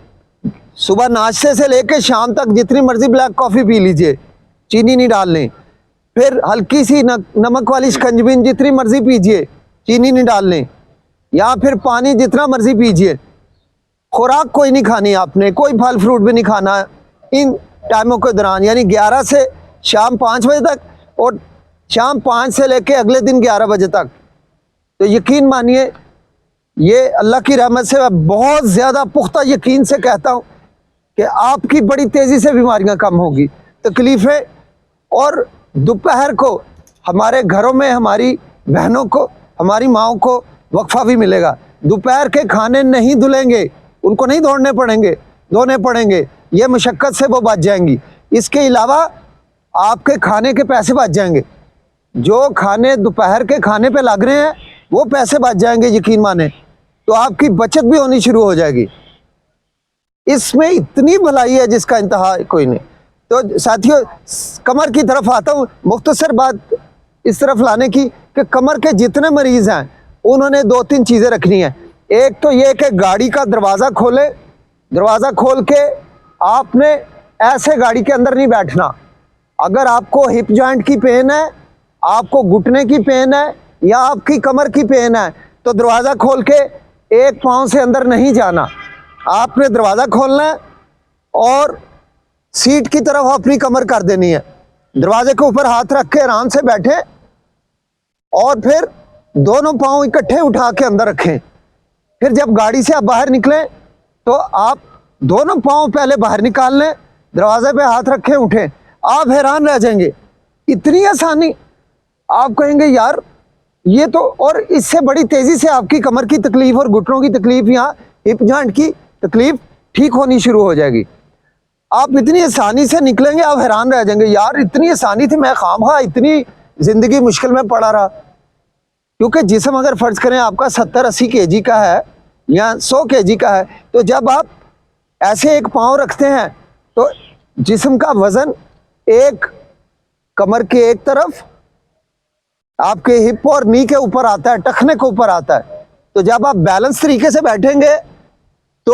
सुबह नाश्ते से लेकर शाम तक जितनी मर्जी ब्लैक कॉफ़ी पी लीजिए, चीनी नहीं डालनी। फिर हल्की सी नमक वाली शिकंजबीन जितनी मर्जी पीजिए, चीनी नहीं डालनी। या फिर पानी जितना मर्जी पीजिए। खुराक कोई नहीं खानी आपने, कोई फल फ्रूट भी नहीं खाना इन टाइमों के दौरान, यानी 11 से शाम 5 बजे तक और शाम 5 से लेके अगले दिन 11 बजे तक। तो यकीन मानिए, ये अल्लाह की रहमत से मैं बहुत ज़्यादा पुख्ता यकीन से कहता हूँ कि आपकी बड़ी तेज़ी से बीमारियाँ कम होगी, तकलीफ़ें। और दोपहर को हमारे घरों में हमारी बहनों को, हमारी माओं को वक्फा भी मिलेगा। दोपहर के खाने नहीं धुलेंगे, उनको नहीं धोने पड़ेंगे, ये मशक्क़त से वो बच जाएंगी। इसके अलावा आपके खाने के पैसे बच जाएंगे। जो खाने दोपहर के खाने पे लग रहे हैं वो पैसे बच जाएंगे, यकीन माने। तो आपकी बचत भी होनी शुरू हो जाएगी। इसमें इतनी भलाई है जिसका इंतहा कोई नहीं। तो साथियों, कमर की तरफ आता हूँ। मुख्तसर बात इस तरफ लाने की कि कमर के जितने मरीज़ हैं उन्होंने 2-3 चीज़ें रखनी है। एक तो ये कि गाड़ी का दरवाज़ा खोलें, दरवाज़ा खोल के आपने ऐसे गाड़ी के अंदर नहीं बैठना। अगर आपको हिप जॉइंट की पेन है, आपको घुटने की पेन है या आपकी कमर की पेन है, तो दरवाज़ा खोल के एक पाँव से अंदर नहीं जाना। आपने दरवाज़ा खोलना है और सीट की तरफ अपनी कमर कर देनी है। दरवाजे के ऊपर हाथ रख के आराम से बैठें और फिर दोनों पाँव इकट्ठे उठा के अंदर रखें। फिर जब गाड़ी से आप बाहर निकलें तो आप दोनों पाँव पहले बाहर निकाल लें, दरवाजे पे हाथ रखें, उठें। आप हैरान रह जाएंगे, इतनी आसानी। आप कहेंगे यार ये तो, और इससे बड़ी तेज़ी से आपकी कमर की तकलीफ़ और घुटनों की तकलीफ़ या हिप जॉइंट की तकलीफ़ ठीक होनी शुरू हो जाएगी। आप इतनी आसानी से निकलेंगे, आप हैरान रह जाएंगे, यार इतनी आसानी थी, मैं खामखा इतनी ज़िंदगी मुश्किल में पड़ा रहा। क्योंकि जिस्म अगर फर्ज करें आपका 70-80 kg का है या 100 kg का है, तो जब आप ऐसे एक पाँव रखते हैं तो जिस्म का वजन एक कमर के एक तरफ आपके हिप और नी के ऊपर आता है, टखने के ऊपर आता है। तो जब आप बैलेंस तरीके से बैठेंगे तो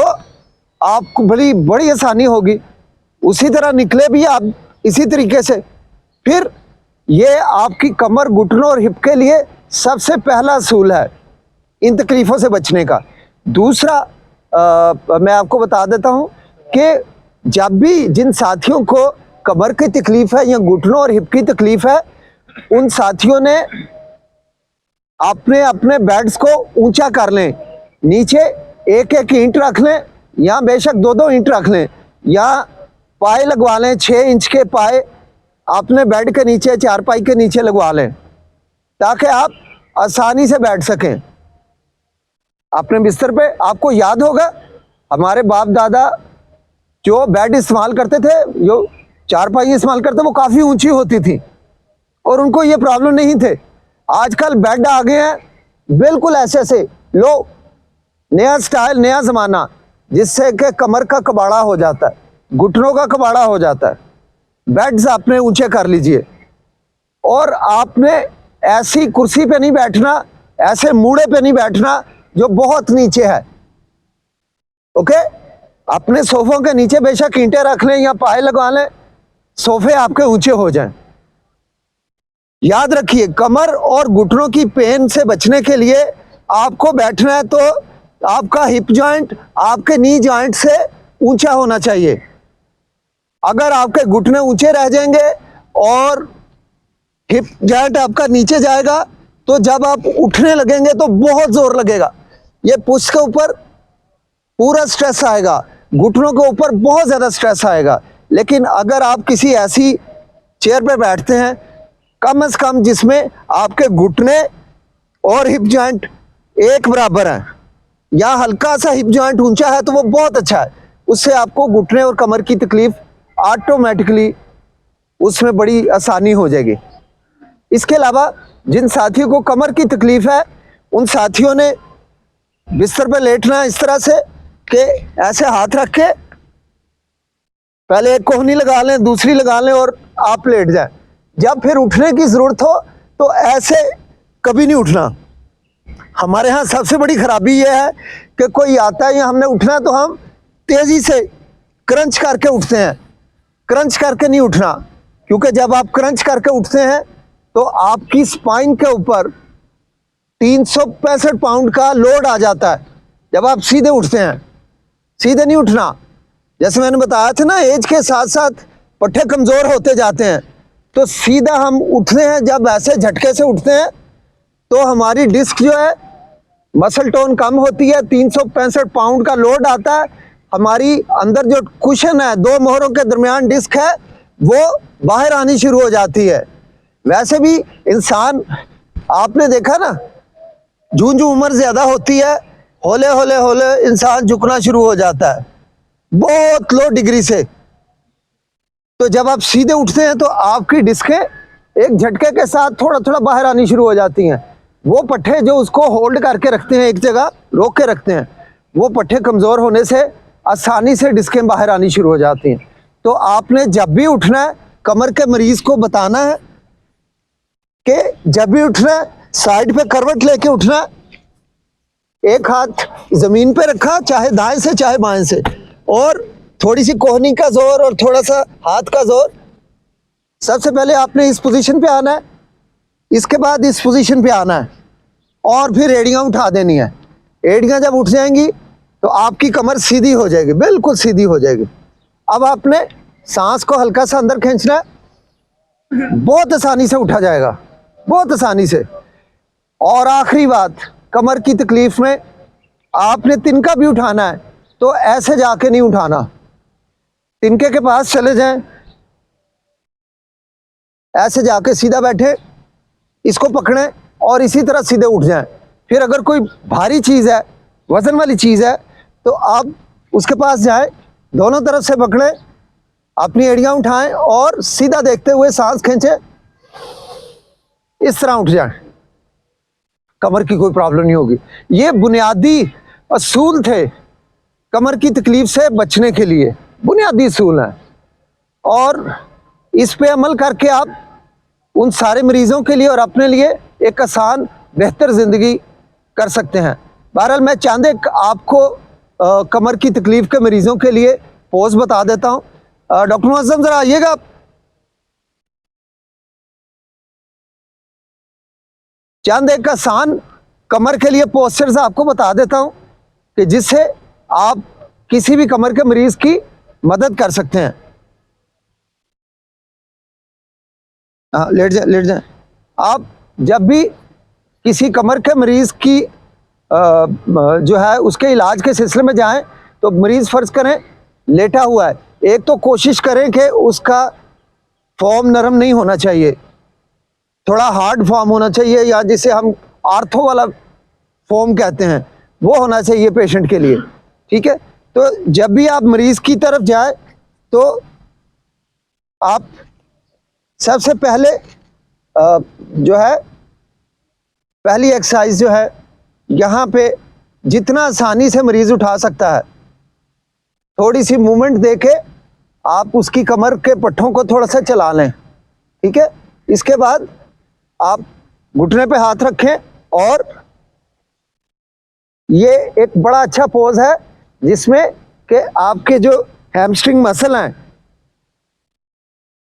आपको बड़ी आसानी होगी। उसी तरह निकले भी आप इसी तरीके से। फिर ये आपकी कमर, घुटनों और हिप के लिए सबसे पहला असूल है इन तकलीफ़ों से बचने का। दूसरा मैं आपको बता देता हूँ कि जब भी जिन साथियों को कमर की तकलीफ़ है या घुटनों और हिप की तकलीफ़ है, उन साथियों ने अपने अपने बेड्स को ऊंचा कर लें। नीचे एक एक ईंट रख लें या बेशक 2-2 ईंट रख लें, या पाए लगवा लें 6 इंच के पाए अपने बेड के नीचे, चारपाई के नीचे लगवा लें, ताकि आप आसानी से बैठ सकें अपने बिस्तर पे। आपको याद होगा हमारे बाप दादा जो बेड इस्तेमाल करते थे, जो चारपाई इस्तेमाल करते, वो काफ़ी ऊंची होती थी और उनको ये प्रॉब्लम नहीं थे। आजकल बेड आ गए हैं बिल्कुल ऐसे लो, नया स्टाइल, नया ज़माना, जिससे कि कमर का कबाड़ा हो जाता है, घुटनों का कबाड़ा हो जाता है। बेड्स आपने ऊंचे कर लीजिए और आपने ऐसी कुर्सी पे नहीं बैठना, ऐसे मूड़े पे नहीं बैठना जो बहुत नीचे है। ओके, अपने सोफों के नीचे बेशक ईंटें रख लें या पाए लगवा लें, सोफे आपके ऊंचे हो जाएं। याद रखिए, कमर और घुटनों की पेन से बचने के लिए आपको बैठना है तो आपका हिप जॉइंट आपके नी जॉइंट से ऊंचा होना चाहिए। अगर आपके घुटने ऊंचे रह जाएंगे और हिप जॉइंट आपका नीचे जाएगा तो जब आप उठने लगेंगे तो बहुत जोर लगेगा। ये पुश के ऊपर पूरा स्ट्रेस आएगा, घुटनों के ऊपर बहुत ज़्यादा स्ट्रेस आएगा। लेकिन अगर आप किसी ऐसी चेयर पे बैठते हैं कम से कम जिसमें आपके घुटने और हिप जॉइंट एक बराबर हैं, या हल्का सा हिप जॉइंट ऊंचा है तो वो बहुत अच्छा है। उससे आपको घुटने और कमर की तकलीफ ऑटोमेटिकली उसमें बड़ी आसानी हो जाएगी। इसके अलावा जिन साथियों को कमर की तकलीफ है, उन साथियों ने बिस्तर पर लेटना इस तरह से कि ऐसे हाथ रख के पहले एक कोहनी लगा लें, दूसरी लगा लें और आप लेट जाएं। जब फिर उठने की ज़रूरत हो तो ऐसे कभी नहीं उठना। हमारे यहाँ सबसे बड़ी खराबी ये है कि कोई आता है या हमने उठना है तो हम तेज़ी से क्रंच करके उठते हैं। क्रंच करके नहीं उठना, क्योंकि जब आप क्रंच करके उठते हैं तो आपकी स्पाइन के ऊपर 365 पाउंड का लोड आ जाता है। जब आप सीधे उठते हैं, सीधे नहीं उठना। जैसे मैंने बताया था ना, एज के साथ साथ पट्टे कमज़ोर होते जाते हैं, तो सीधा हम उठते हैं। जब ऐसे झटके से उठते हैं तो हमारी डिस्क जो है मसल टोन कम होती है, 365 पाउंड का लोड आता है। हमारी अंदर जो कुशन है, 2 मोहरों के दरमियान डिस्क है, वो बाहर आनी शुरू हो जाती है। वैसे भी इंसान, आपने देखा ना, जूं जूं उम्र ज़्यादा होती है हौले हौले हौले इंसान झुकना शुरू हो जाता है बहुत लो डिग्री से। तो जब आप सीधे उठते हैं तो आपकी डिस्कें एक झटके के साथ थोड़ा थोड़ा बाहर आनी शुरू हो जाती हैं। वो पट्टे जो उसको होल्ड करके रखते हैं, एक जगह रोक के रखते हैं, वो पट्टे कमज़ोर होने से आसानी से डिस्कें बाहर आनी शुरू हो जाती हैं। तो आपने जब भी उठना है, कमर के मरीज़ को बताना है कि जब भी उठना है साइड पे करवट लेके उठना है, एक हाथ ज़मीन पे रखा, चाहे दाएं से चाहे बाएं से, और थोड़ी सी कोहनी का जोर और थोड़ा सा हाथ का जोर। सबसे पहले आपने इस पोजीशन पे आना है, इसके बाद इस पोजीशन पे आना है और फिर एड़ियाँ उठा देनी है। एड़ियाँ जब उठ जाएंगी तो आपकी कमर सीधी हो जाएगी, बिल्कुल सीधी हो जाएगी। अब आपने सांस को हल्का सा अंदर खींचना है, बहुत आसानी से उठा जाएगा, बहुत आसानी से। और आखिरी बात, कमर की तकलीफ में आपने तिनका भी उठाना है तो ऐसे जाके नहीं उठाना, तिनके के पास चले जाएं, ऐसे जाके सीधा बैठे, इसको पकड़ें और इसी तरह सीधे उठ जाएं। फिर अगर कोई भारी चीज़ है, वज़न वाली चीज़ है, तो आप उसके पास जाएं, दोनों तरफ से पकड़ें, अपनी एड़ियाँ उठाएं और सीधा देखते हुए सांस खींचें, इस तरह उठ जाएं। कमर की कोई प्रॉब्लम नहीं होगी। ये बुनियादी असूल थे कमर की तकलीफ से बचने के लिए, बुनियादी असूल हैं, और इस पे अमल करके आप उन सारे मरीज़ों के लिए और अपने लिए एक आसान बेहतर ज़िंदगी कर सकते हैं। बहरहाल मैं चंद एक आपको कमर की तकलीफ़ के मरीज़ों के लिए पोज बता देता हूँ। डॉक्टर मुअज़्ज़म ज़रा आइएगा। चंद एक आसान कमर के लिए पोस्चर्स आपको बता देता हूँ कि जिससे आप किसी भी कमर के मरीज़ की मदद कर सकते हैं। हाँ, लेट जाए, लेट जाए। आप जब भी किसी कमर के मरीज़ की जो है उसके इलाज के सिलसिले में जाएं तो मरीज़ फ़र्ज़ करें लेटा हुआ है, एक तो कोशिश करें कि उसका फॉर्म नरम नहीं होना चाहिए, थोड़ा हार्ड फॉर्म होना चाहिए, या जिसे हम आर्थो वाला फॉर्म कहते हैं वो होना चाहिए पेशेंट के लिए। ठीक है, तो जब भी आप मरीज़ की तरफ जाए तो आप सबसे पहले जो है पहली एक्सरसाइज जो है यहाँ पे जितना आसानी से मरीज़ उठा सकता है थोड़ी सी मूवमेंट देके आप उसकी कमर के पट्ठों को थोड़ा सा चला लें। ठीक है, इसके बाद आप घुटने पे हाथ रखें और ये एक बड़ा अच्छा पोज है जिसमें कि आपके जो हैमस्ट्रिंग मसल हैं,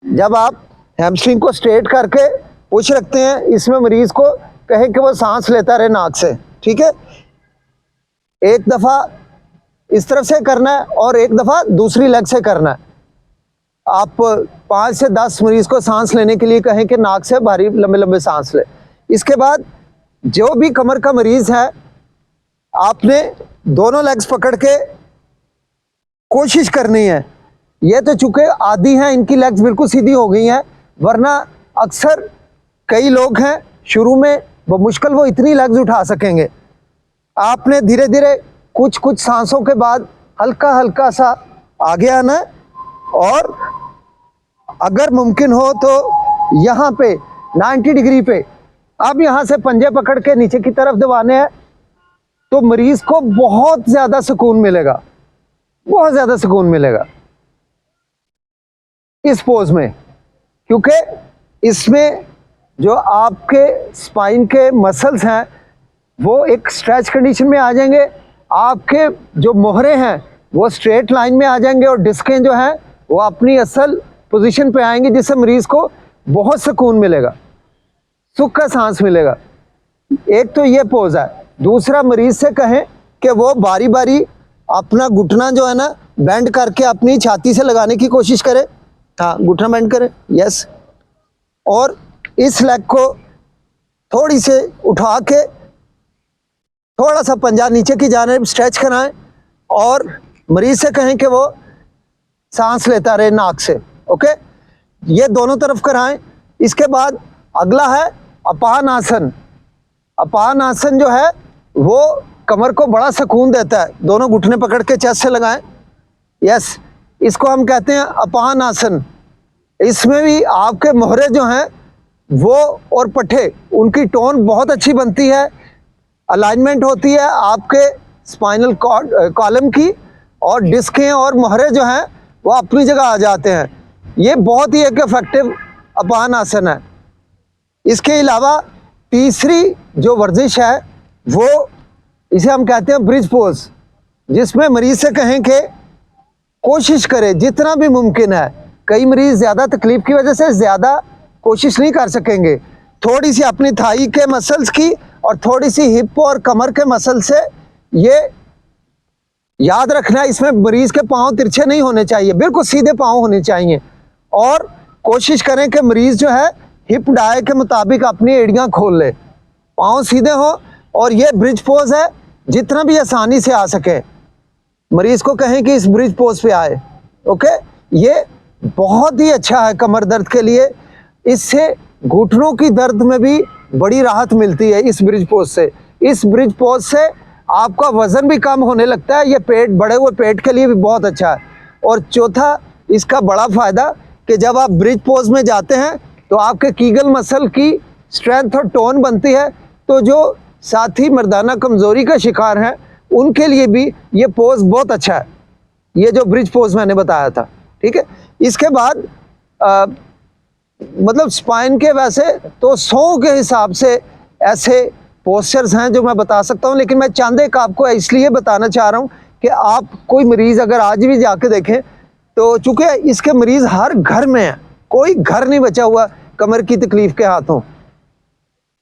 जब आप हैमस्ट्रिंग को स्ट्रेट करके पुश रखते हैं, इसमें मरीज को कहें कि वो सांस लेता रहे नाक से। ठीक है, एक दफ़ा इस तरफ से करना है और एक दफ़ा दूसरी लेग से करना है। आप 5 से 10 मरीज को सांस लेने के लिए कहें कि नाक से भारी लंबे लंबे सांस ले। इसके बाद जो भी कमर का मरीज है आपने दोनों लेग्स पकड़ के कोशिश करनी है। ये तो चूंकि आदी हैं, इनकी लेग्स बिल्कुल सीधी हो गई हैं, वरना अक्सर कई लोग हैं शुरू में वो मुश्किल वो इतनी लेग्स उठा सकेंगे। आपने धीरे धीरे कुछ कुछ सांसों के बाद हल्का हल्का सा आगे आना है, और अगर मुमकिन हो तो यहाँ पे 90 डिग्री पे अब यहाँ से पंजे पकड़ के नीचे की तरफ दबाने हैं, तो मरीज को बहुत ज़्यादा सुकून मिलेगा, बहुत ज़्यादा सुकून मिलेगा इस पोज में, क्योंकि इसमें जो आपके स्पाइन के मसल्स हैं वो एक स्ट्रेच कंडीशन में आ जाएंगे, आपके जो मोहरे हैं वो स्ट्रेट लाइन में आ जाएंगे, और डिस्कें जो हैं वो अपनी असल पोजीशन पे आएंगे, जिससे मरीज़ को बहुत सुकून मिलेगा, सुख का सांस मिलेगा। एक तो ये पोज है। दूसरा, मरीज़ से कहें कि वो बारी बारी अपना घुटना जो है ना बेंड करके अपनी छाती से लगाने की कोशिश करे। हाँ, घुटना बेंड करें, यस, और इस लेग को थोड़ी से उठा के थोड़ा सा पंजा नीचे की जानिब स्ट्रेच कराएं, और मरीज से कहें कि वो सांस लेता रहे नाक से। ओके, ये दोनों तरफ कराएं। इसके बाद अगला है अपान आसन। अपान आसन जो है वो कमर को बड़ा सुकून देता है। दोनों घुटने पकड़ के चेस्ट से लगाएं, यस, इसको हम कहते हैं अपान आसन। इसमें भी आपके मोहरे जो हैं वो और पट्ठे, उनकी टोन बहुत अच्छी बनती है, अलाइनमेंट होती है आपके स्पाइनल कॉलम की, और डिस्कें और मोहरे जो हैं वो अपनी जगह आ जाते हैं। ये बहुत ही एक इफेक्टिव अपान आसन है। इसके अलावा तीसरी जो वर्जिश है वो इसे हम कहते हैं ब्रिज पोज, जिसमें मरीज से कहें कि कोशिश करें जितना भी मुमकिन है। कई मरीज ज़्यादा तकलीफ की वजह से ज़्यादा कोशिश नहीं कर सकेंगे, थोड़ी सी अपनी थाई के मसल्स की और थोड़ी सी हिप और कमर के मसल से, ये याद रखना है, इसमें मरीज के पाँव तिरछे नहीं होने चाहिए, बिल्कुल सीधे पाँव होने चाहिए। और कोशिश करें कि मरीज जो है हिप डाय के मुताबिक अपनी एड़ियाँ खोल ले, पाँव सीधे हो, और ये ब्रिज पोज है, जितना भी आसानी से आ सके मरीज को कहें कि इस ब्रिज पोज पे आए। ओके, ये बहुत ही अच्छा है कमर दर्द के लिए। इससे घुटनों की दर्द में भी बड़ी राहत मिलती है इस ब्रिज पोज से। इस ब्रिज पोज से आपका वज़न भी कम होने लगता है। ये पेट, बढ़े हुए पेट के लिए भी बहुत अच्छा है। और चौथा इसका बड़ा फ़ायदा कि जब आप ब्रिज पोज में जाते हैं तो आपके कीगल मसल की स्ट्रेंथ और टोन बनती है, तो जो साथ ही मर्दाना कमज़ोरी का शिकार हैं, उनके लिए भी ये पोज बहुत अच्छा है, ये जो ब्रिज पोज मैंने बताया था। ठीक है, इसके बाद मतलब स्पाइन के वैसे तो 100 के हिसाब से ऐसे पोस्चर्स हैं जो मैं बता सकता हूं, लेकिन मैं चंद एक आपको इसलिए बताना चाह रहा हूं कि आप कोई मरीज़ अगर आज भी जाके देखें तो चूँकि इसके मरीज़ हर घर में हैं, कोई घर नहीं बचा हुआ कमर की तकलीफ़ के हाथों,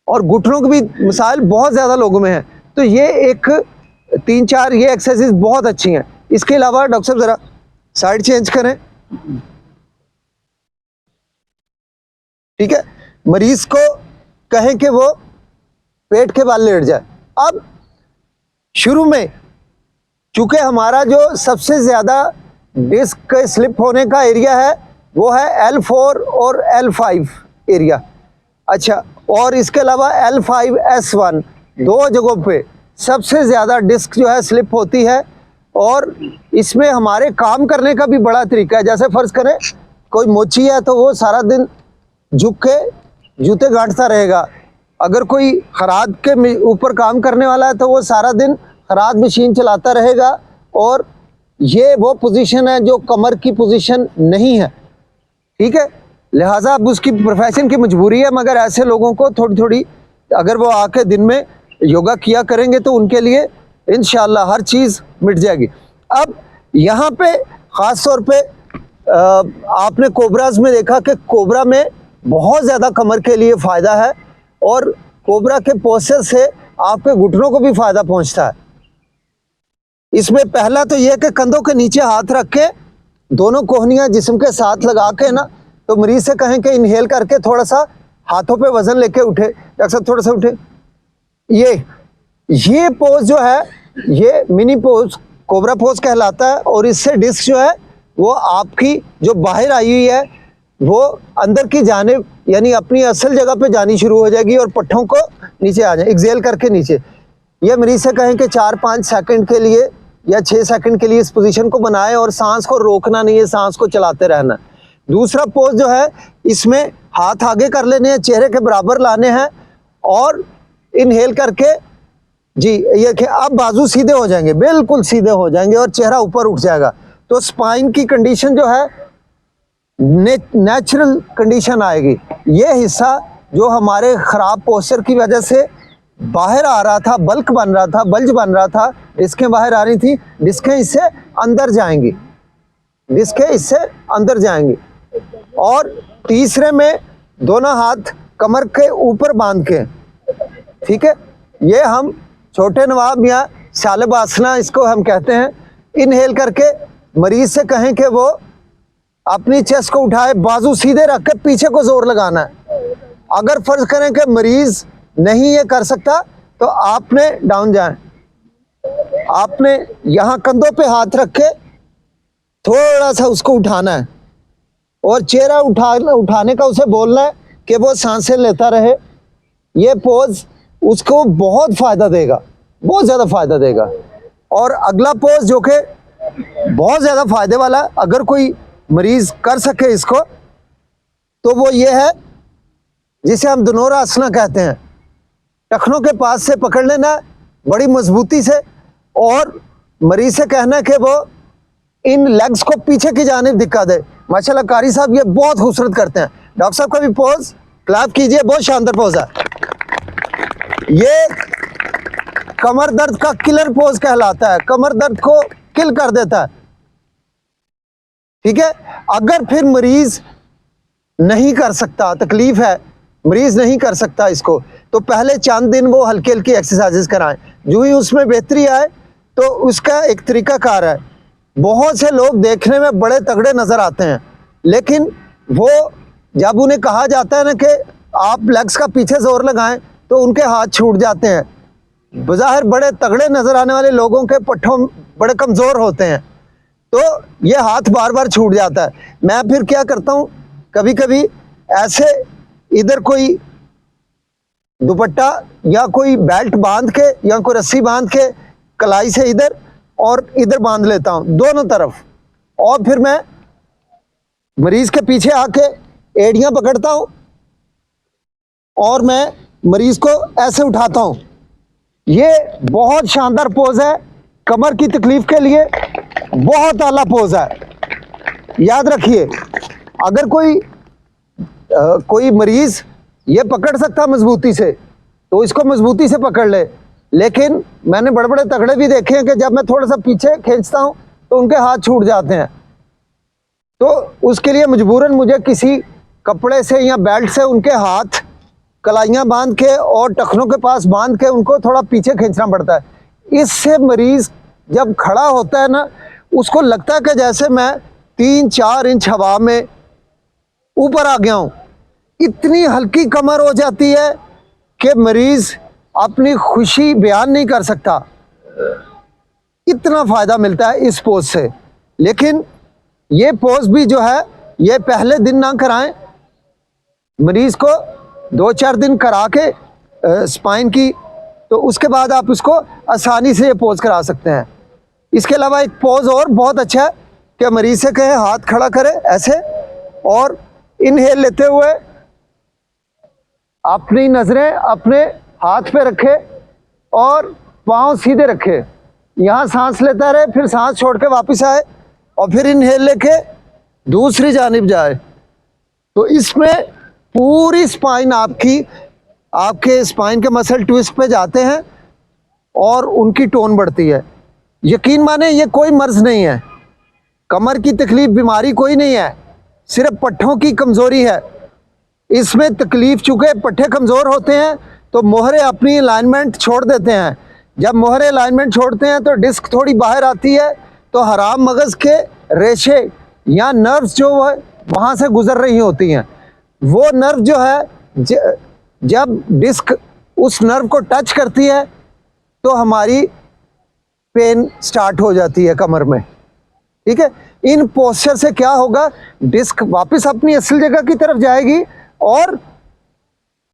और घुटनों की भी मिसाइल बहुत ज़्यादा लोगों में है। तो ये एक 3-4 ये एक्सरसाइज बहुत अच्छी हैं। इसके अलावा डॉक्टर साहब ज़रा साइड चेंज करें। ठीक है, मरीज को कहें कि वो पेट के बल लेट जाए। अब शुरू में चूंकि हमारा जो सबसे ज़्यादा डिस्क के स्लिप होने का एरिया है वो है L4 और L5 एरिया। अच्छा, और इसके अलावा L5 S1 दो जगहों पे सबसे ज़्यादा डिस्क जो है स्लिप होती है, और इसमें हमारे काम करने का भी बड़ा तरीका है। जैसे फ़र्ज़ करें कोई मोची है तो वो सारा दिन झुक के जूते गांठता रहेगा, अगर कोई खराद के ऊपर काम करने वाला है तो वो सारा दिन खराद मशीन चलाता रहेगा, और ये वो पोजीशन है जो कमर की पोजीशन नहीं है। ठीक है, लिहाजा अब उसकी प्रोफेशन की मजबूरी है, मगर ऐसे लोगों को थोड़ी थोड़ी अगर वो आके दिन में योगा किया करेंगे तो उनके लिए इंशाल्लाह हर चीज़ मिट जाएगी। अब यहाँ पे ख़ास तौर पे आपने कोबराज में देखा कि कोबरा में बहुत ज़्यादा कमर के लिए फ़ायदा है, और कोबरा के पोस्चर से आपके घुटनों को भी फ़ायदा पहुँचता है। इसमें पहला तो यह कि कंधों के नीचे हाथ रख के दोनों कोहनियाँ जिस्म के साथ लगा के ना, तो मरीज से कहें कि इनहेल करके थोड़ा सा हाथों पे वजन लेके उठे। डॉक्टर साहब थोड़ा सा उठे। ये पोज जो है ये मिनी पोज कोबरा पोज कहलाता है, और इससे डिस्क जो है वो आपकी जो बाहर आई हुई है वो अंदर की जानिब यानी अपनी असल जगह पे जानी शुरू हो जाएगी, और पट्ठों को नीचे आ जाए एक्सेल करके नीचे। ये मरीज से कहें कि 4-5 सेकंड के लिए या 6 सेकंड के लिए इस पोजीशन को बनाएं, और सांस को रोकना नहीं है, सांस को चलाते रहना। दूसरा पोज जो है इसमें हाथ आगे कर लेने हैं, चेहरे के बराबर लाने हैं, और इनहेल करके जी ये कि अब बाजू सीधे हो जाएंगे, बिल्कुल सीधे हो जाएंगे, और चेहरा ऊपर उठ जाएगा। तो स्पाइन की कंडीशन जो है नेचुरल कंडीशन आएगी। ये हिस्सा जो हमारे ख़राब पोस्चर की वजह से बाहर आ रहा था, बल्क बन रहा था, बल्ज बन रहा था, डिस्कें बाहर आ रही थी, डिस्कें इससे अंदर जाएंगी, डिस्कें इससे अंदर जाएंगी। और तीसरे में दोनों हाथ कमर के ऊपर बांध के, ठीक है, ये हम छोटे नवाब या शालब आसना इसको हम कहते हैं। इनहेल करके मरीज से कहें कि वो अपनी चेस्ट को उठाए, बाजू सीधे रख के पीछे को जोर लगाना है। अगर फर्ज करें कि मरीज नहीं ये कर सकता तो आपने डाउन जाए, आपने यहाँ कंधों पे हाथ रख के थोड़ा सा उसको उठाना है, और चेहरा उठाने का उसे बोलना है कि वो सांसें लेता रहे। ये पोज उसको बहुत फ़ायदा देगा, बहुत ज़्यादा फ़ायदा देगा। और अगला पोज जो कि बहुत ज़्यादा फ़ायदे वाला, अगर कोई मरीज़ कर सके इसको, तो वो ये है जिसे हम धनुरा आसना कहते हैं। टखनों के पास से पकड़ लेना बड़ी मजबूती से, और मरीज से कहना कि वो इन लेग्स को पीछे की जानिब दिखा दे। माशाल्लाह कारी साहब ये बहुत खूबसूरत करते हैं। डॉक्टर साहब का भी पोज क्लैप कीजिए, बहुत शानदार पोज है। ये कमर दर्द का किलर पोज कहलाता है, कमर दर्द को किल कर देता है। ठीक है, अगर फिर मरीज नहीं कर सकता, तकलीफ है, मरीज नहीं कर सकता इसको, तो पहले चंद दिन वो हल्की हल्की एक्सरसाइजेस कराएं। जो ही उसमें बेहतरी आए तो उसका एक तरीकाकार है। बहुत से लोग देखने में बड़े तगड़े नज़र आते हैं, लेकिन वो जब उन्हें कहा जाता है ना कि आप लेग्स का पीछे जोर लगाएं, तो उनके हाथ छूट जाते हैं। बज़ाहिर बड़े तगड़े नज़र आने वाले लोगों के पट्ठों बड़े कमज़ोर होते हैं, तो ये हाथ बार बार छूट जाता है। मैं फिर क्या करता हूँ, कभी कभी ऐसे इधर कोई दुपट्टा या कोई बेल्ट बांध के या कोई रस्सी बांध के कलाई से इधर और इधर बांध लेता हूँ, दोनों तरफ, और फिर मैं मरीज के पीछे आके एड़ियाँ पकड़ता हूँ और मैं मरीज को ऐसे उठाता हूँ। ये बहुत शानदार पोज है, कमर की तकलीफ के लिए बहुत आला पोज है। याद रखिए, अगर कोई मरीज ये पकड़ सकता मजबूती से तो इसको मजबूती से पकड़ ले, लेकिन मैंने बड़े बड़े तगड़े भी देखे हैं कि जब मैं थोड़ा सा पीछे खींचता हूं तो उनके हाथ छूट जाते हैं। तो उसके लिए मजबूरन मुझे किसी कपड़े से या बेल्ट से उनके हाथ कलाइयाँ बांध के और टखनों के पास बांध के उनको थोड़ा पीछे खींचना पड़ता है। इससे मरीज जब खड़ा होता है ना, उसको लगता है कि जैसे मैं 3-4 इंच हवा में ऊपर आ गया हूँ। इतनी हल्की कमर हो जाती है कि मरीज अपनी खुशी बयान नहीं कर सकता। इतना फ़ायदा मिलता है इस पोज से। लेकिन ये पोज भी जो है ये पहले दिन ना कराएं, मरीज को 2-4 दिन करा के स्पाइन की, तो उसके बाद आप उसको आसानी से ये पोज करा सकते हैं। इसके अलावा एक पोज और बहुत अच्छा है कि मरीज से कहे हाथ खड़ा करे ऐसे, और इनहेल लेते हुए अपनी नज़रें अपने हाथ पे रखे और पाँव सीधे रखे। यहाँ सांस लेता रहे, फिर सांस छोड़ के वापस आए और फिर इनहेल लेके दूसरी जानिब जाए। तो इसमें पूरी स्पाइन आपके स्पाइन के मसल ट्विस्ट पे जाते हैं और उनकी टोन बढ़ती है। यकीन माने ये कोई मर्ज नहीं है, कमर की तकलीफ बीमारी कोई नहीं है, सिर्फ पट्ठों की कमज़ोरी है। इसमें तकलीफ चूँकि पट्ठे कमज़ोर होते हैं तो मोहरे अपनी अलाइनमेंट छोड़ देते हैं। जब मोहरे अलाइनमेंट छोड़ते हैं तो डिस्क थोड़ी बाहर आती है, तो हराम मगज़ के रेशे या नर्व्स जो वहाँ से गुज़र रही होती हैं, वो नर्व जो है जब डिस्क उस नर्व को टच करती है तो हमारी पेन स्टार्ट हो जाती है कमर में। ठीक है, इन पोस्चर से क्या होगा, डिस्क वापस अपनी असल जगह की तरफ जाएगी और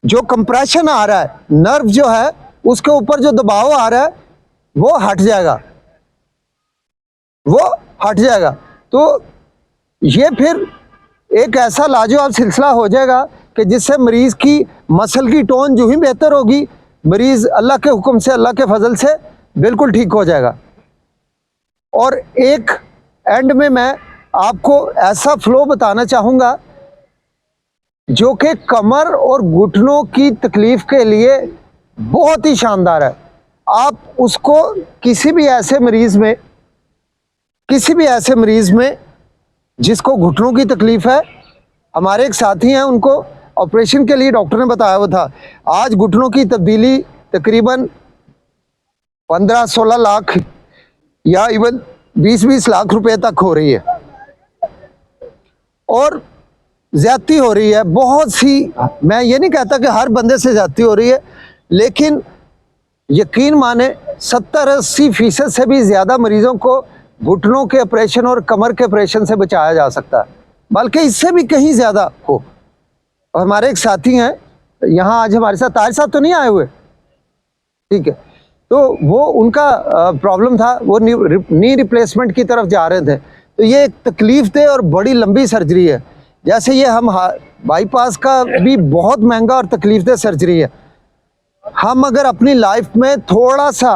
जो कंप्रेशन आ रहा है, नर्व जो है उसके ऊपर जो दबाव आ रहा है वो हट जाएगा। तो ये फिर एक ऐसा लाजवाब सिलसिला हो जाएगा कि जिससे मरीज़ की मसल की टोन जो ही बेहतर होगी, मरीज़ अल्लाह के हुक्म से, अल्लाह के फजल से बिल्कुल ठीक हो जाएगा। और एक एंड में मैं आपको ऐसा फ्लो बताना चाहूँगा जो कि कमर और घुटनों की तकलीफ़ के लिए बहुत ही शानदार है। आप उसको किसी भी ऐसे मरीज़ में जिसको घुटनों की तकलीफ़ है, हमारे एक साथी हैं, उनको ऑपरेशन के लिए डॉक्टर ने बताया हुआ था, आज घुटनों की तब्दीली तकरीबन 15-16 लाख या इवन 20-20 लाख रुपए तक हो रही है और ज़्यादती हो रही है बहुत सी। मैं ये नहीं कहता कि हर बंदे से ज़्यादती हो रही है, लेकिन यकीन माने 70-80% से भी ज़्यादा मरीज़ों को घुटनों के ऑपरेशन और कमर के ऑपरेशन से बचाया जा सकता है, बल्कि इससे भी कहीं ज़्यादा हो। और हमारे एक साथी हैं यहाँ, आज हमारे साथ ताज साहब तो नहीं आए हुए, ठीक है, तो वो उनका प्रॉब्लम था, वो नी रिप्लेसमेंट की तरफ जा रहे थे। तो ये एक तकलीफ दे और बड़ी लंबी सर्जरी है। जैसे ये हम बाईपास का भी बहुत महंगा और तकलीफ दे सर्जरी है। हम अगर अपनी लाइफ में थोड़ा सा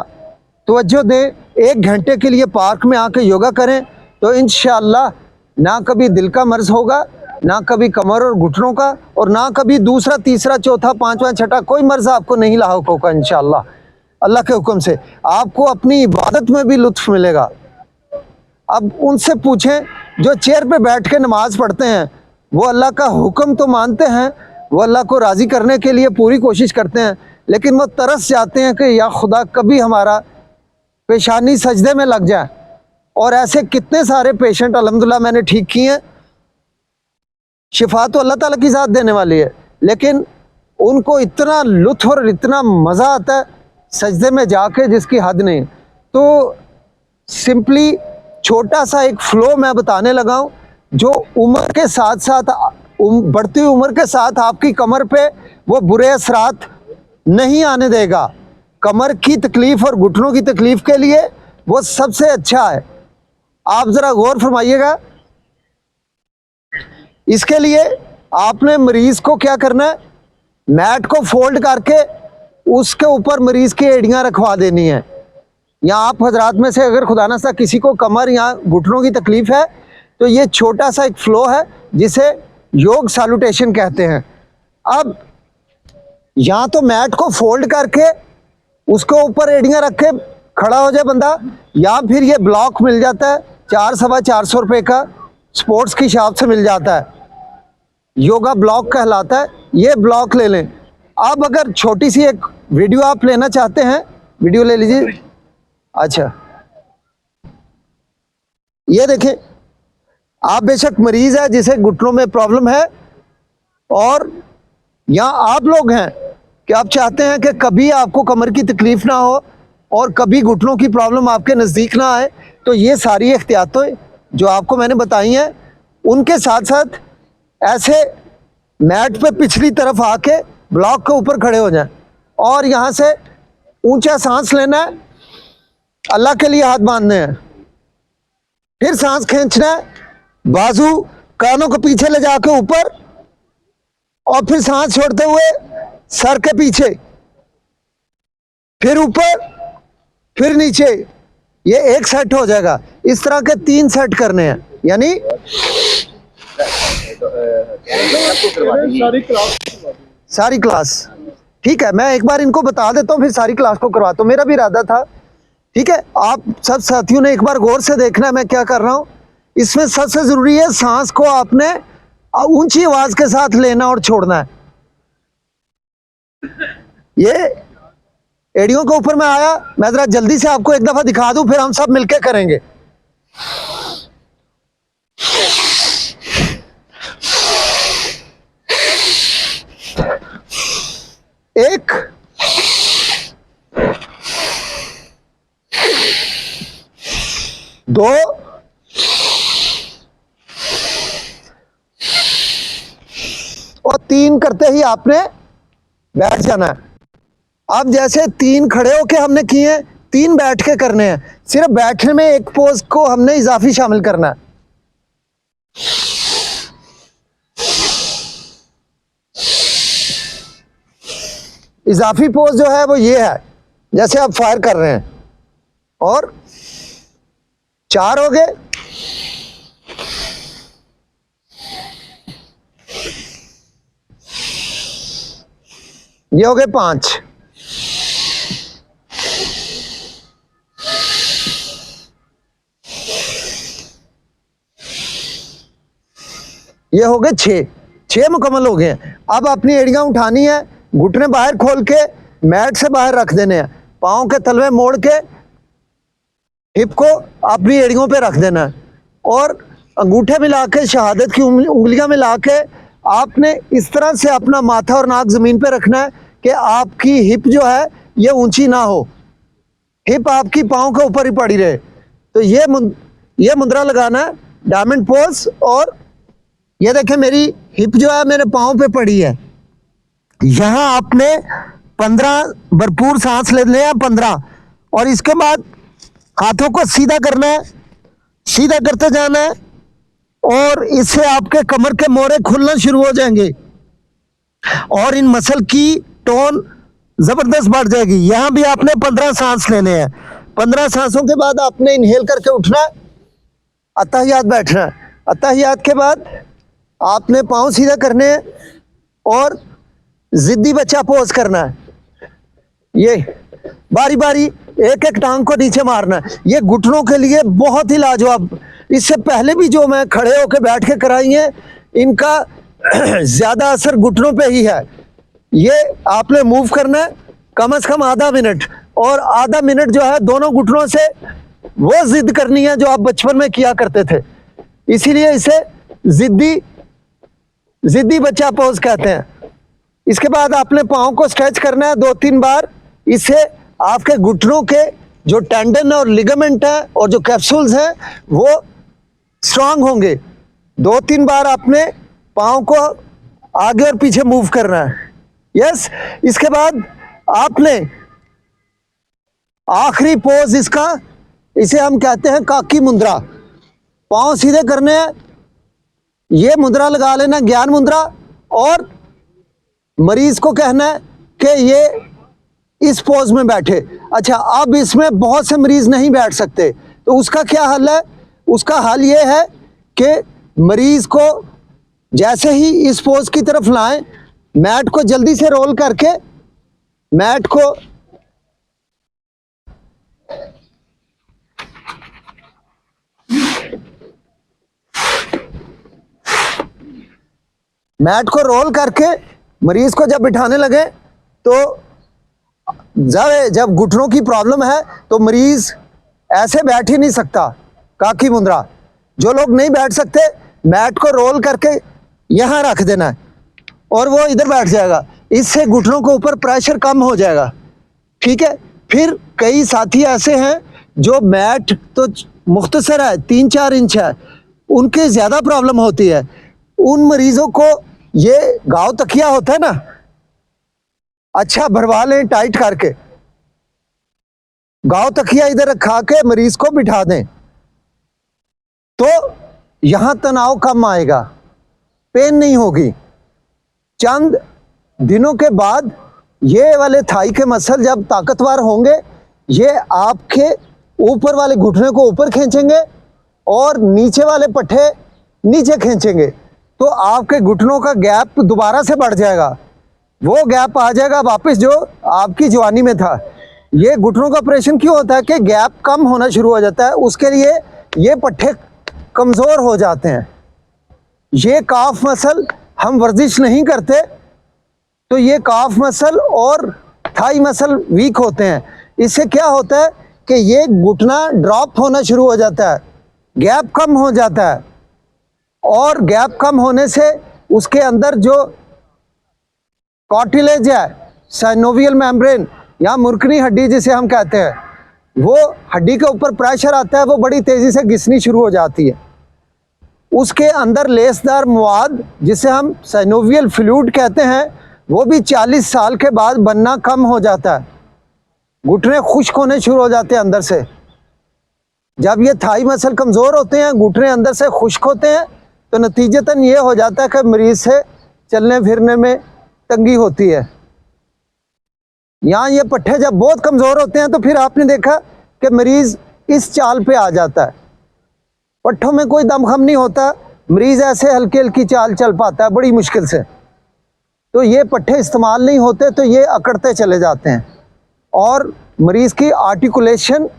तवज्जो दें, 1 घंटे के लिए पार्क में आके योगा करें, तो इंशाअल्लाह ना कभी दिल का मर्ज होगा, ना कभी कमर और घुटनों का, और ना कभी दूसरा, तीसरा, चौथा, पांचवा, छठा कोई मर्ज आपको नहीं लाहुक होगा इंशाअल्लाह। अल्लाह के हुक्म से आपको अपनी इबादत में भी लुत्फ मिलेगा। अब उनसे पूछें जो चेयर पे बैठ के नमाज पढ़ते हैं, वो अल्लाह का हुक्म तो मानते हैं, वो अल्लाह को राज़ी करने के लिए पूरी कोशिश करते हैं, लेकिन वो तरस जाते हैं कि या खुदा कभी हमारा पेशानी सजदे में लग जाए। और ऐसे कितने सारे पेशेंट अल्हम्दुलिल्लाह मैंने ठीक किए हैं। शिफा तो अल्लाह ताला की ज़ात देने वाली है, लेकिन उनको इतना लुत्फ़ और इतना मज़ा आता है सजदे में जाके जिसकी हद नहीं। तो सिंपली छोटा सा एक फ़्लो मैं बताने लगा हूँ जो उम्र के साथ साथ, बढ़ती हुई उम्र के साथ आपकी कमर पे वो बुरे असरात नहीं आने देगा। कमर की तकलीफ़ और घुटनों की तकलीफ़ के लिए वो सबसे अच्छा है। आप ज़रा गौर फरमाइएगा। इसके लिए आपने मरीज़ को क्या करना है, मैट को फोल्ड करके उसके ऊपर मरीज की एड़ियाँ रखवा देनी है। या आप हजरात में से अगर खुदा ना सा किसी को कमर या घुटनों की तकलीफ है तो ये छोटा सा एक फ्लो है जिसे योग सैल्यूटेशन कहते हैं। अब या तो मैट को फोल्ड करके उसके ऊपर एड़ियाँ रख के खड़ा हो जाए बंदा, या फिर ये ब्लॉक मिल जाता है 400-450 रुपये का, स्पोर्ट्स की शॉप से मिल जाता है, योगा ब्लॉक कहलाता है। ये ब्लॉक ले लें। अब अगर छोटी सी एक वीडियो आप लेना चाहते हैं, वीडियो ले लीजिए। अच्छा, ये देखें, आप बेशक मरीज है जिसे घुटनों में प्रॉब्लम है, और या आप लोग हैं कि आप चाहते हैं कि कभी आपको कमर की तकलीफ ना हो और कभी घुटनों की प्रॉब्लम आपके नज़दीक ना आए, तो ये सारी एहतियातें जो आपको मैंने बताई हैं, उनके साथ साथ ऐसे मैट पे पिछली तरफ आके ब्लॉक के ऊपर खड़े हो जाएं और यहाँ से ऊंचा सांस लेना है, अल्लाह के लिए हाथ बांधने हैं, फिर सांस खींचना है, बाजू कानों को पीछे ले जाके ऊपर, और फिर सांस छोड़ते हुए सर के पीछे, फिर ऊपर, फिर नीचे। ये एक सेट हो जाएगा। इस तरह के 3 सेट करने हैं, यानी सारी क्लास। ठीक है, मैं एक बार इनको बता देता हूँ, फिर सारी क्लास को करवाता हूँ। मेरा भी इरादा था। ठीक है, आप सब साथियों ने एक बार गौर से देखना है मैं क्या कर रहा हूँ। इसमें सबसे जरूरी है सांस को आपने ऊंची आवाज के साथ लेना और छोड़ना है। ये एड़ियों के ऊपर मैं आया, मैं जरा जल्दी से आपको एक दफा दिखा दूं, फिर हम सब मिलके करेंगे। एक, दो, और 3 करते ही आपने बैठ जाना है। अब जैसे 3 खड़े होके हमने किए, 3 बैठ के करने हैं। सिर्फ बैठने में एक पोज को हमने इजाफी शामिल करना है। इजाफी पोज जो है वो ये है, जैसे आप फायर कर रहे हैं, और 4 हो गए, ये हो गए 5, ये हो गए 6 मुकम्मल हो गए। अब अपनी एड़ियां उठानी है, घुटने बाहर खोल के मैट से बाहर रख देने हैं, पाँव के तलवे मोड़ के हिप को अपनी एड़ियों पे रख देना है, और अंगूठे मिला के, शहादत की उंगलियां मिला के आपने इस तरह से अपना माथा और नाक जमीन पे रखना है कि आपकी हिप जो है ये ऊंची ना हो, हिप आपकी पाँव के ऊपर ही पड़ी रहे। तो ये मुद्रा लगाना है, डायमंड पोज। और ये देखें, मेरी हिप जो है मेरे पाँव पे पड़ी है। यहाँ आपने 15 भरपूर सांस लेने हैं, 15, और इसके बाद हाथों को सीधा करना है, सीधा करते जाना है, और इससे आपके कमर के मोरे खुलना शुरू हो जाएंगे और इन मसल की टोन जबरदस्त बढ़ जाएगी। यहाँ भी आपने 15 सांस लेने हैं। 15 सांसों के बाद आपने इनहेल करके उठना है, अत्तहियात बैठना है। अत्तहियात के बाद आपने पाँव सीधा करने हैं और जिद्दी बच्चा पोज करना है। ये बारी बारी एक एक टांग को नीचे मारना है। ये घुटनों के लिए बहुत ही लाजवाब। इससे पहले भी जो मैं खड़े होकर बैठ के कराई है, इनका ज्यादा असर घुटनों पे ही है। ये आपने मूव करना है कम से कम आधा मिनट, और आधा मिनट जो है दोनों घुटनों से वो जिद करनी है जो आप बचपन में किया करते थे। इसीलिए इसे जिद्दी बच्चा पोज कहते हैं। इसके बाद आपने पाँव को स्ट्रेच करना है 2-3 बार। इससे आपके घुटनों के जो टेंडन और लिगामेंट है और जो कैप्सूल्स हैं वो स्ट्रांग होंगे। 2-3 बार आपने पाँव को आगे और पीछे मूव करना है। यस, इसके बाद आपने आखिरी पोज इसका, इसे हम कहते हैं काकी मुद्रा। पाँव सीधे करने हैं, ये मुद्रा लगा लेना, ज्ञान मुद्रा, और मरीज को कहना है कि ये इस पोज में बैठे। अच्छा, अब इसमें बहुत से मरीज नहीं बैठ सकते, तो उसका क्या हल है? उसका हल ये है कि मरीज को जैसे ही इस पोज की तरफ लाएं, मैट को जल्दी से रोल करके मैट को रोल करके मरीज को जब बिठाने लगे, तो जब घुटनों की प्रॉब्लम है तो मरीज ऐसे बैठ ही नहीं सकता, काकी मुद्रा। जो लोग नहीं बैठ सकते, मैट को रोल करके यहाँ रख देना है और वो इधर बैठ जाएगा। इससे घुटनों के ऊपर प्रेशर कम हो जाएगा, ठीक है। फिर कई साथी ऐसे हैं जो मैट तो मुख्तसर है, 3-4 इंच है, उनके ज़्यादा प्रॉब्लम होती है। उन मरीजों को ये गाँव तकिया होता है ना, अच्छा भरवा लें टाइट करके, गाँव तकिया इधर रखा के मरीज को बिठा दें, तो यहां तनाव कम आएगा, पेन नहीं होगी। चंद दिनों के बाद ये वाले थाई के मसल जब ताकतवर होंगे, ये आपके ऊपर वाले घुटने को ऊपर खींचेंगे और नीचे वाले पट्टे नीचे खींचेंगे, तो आपके घुटनों का गैप दोबारा से बढ़ जाएगा। वो गैप आ जाएगा वापस जो आपकी जवानी में था। ये घुटनों का ऑपरेशन क्यों होता है कि गैप कम होना शुरू हो जाता है, उसके लिए ये पट्टे कमज़ोर हो जाते हैं। ये काफ मसल हम वर्जिश नहीं करते तो ये काफ मसल और थाई मसल वीक होते हैं। इससे क्या होता है कि ये घुटना ड्रॉप होना शुरू हो जाता है, गैप कम हो जाता है, और गैप कम होने से उसके अंदर जो कार्टिलेज है, साइनोवियल मेम्ब्रेन या मुर्कनी हड्डी जिसे हम कहते हैं, वो हड्डी के ऊपर प्रेशर आता है, वो बड़ी तेज़ी से घिसनी शुरू हो जाती है। उसके अंदर लेसदार मवाद जिसे हम साइनोवियल फ्लूइड कहते हैं, वो भी 40 साल के बाद बनना कम हो जाता है। घुटने खुश्क होने शुरू हो जाते हैं अंदर से। जब ये थाई मसल कमज़ोर होते हैं, घुटने अंदर से खुश्क होते हैं, तो नतीजतन ये हो जाता है कि मरीज से चलने फिरने में तंगी होती है। यहाँ ये पट्टे जब बहुत कमज़ोर होते हैं तो फिर आपने देखा कि मरीज़ इस चाल पे आ जाता है, पट्टों में कोई दमखम नहीं होता, मरीज़ ऐसे हल्की हल्की चाल चल पाता है बड़ी मुश्किल से। तो ये पट्टे इस्तेमाल नहीं होते तो ये अकड़ते चले जाते हैं और मरीज़ की आर्टिकुलेशन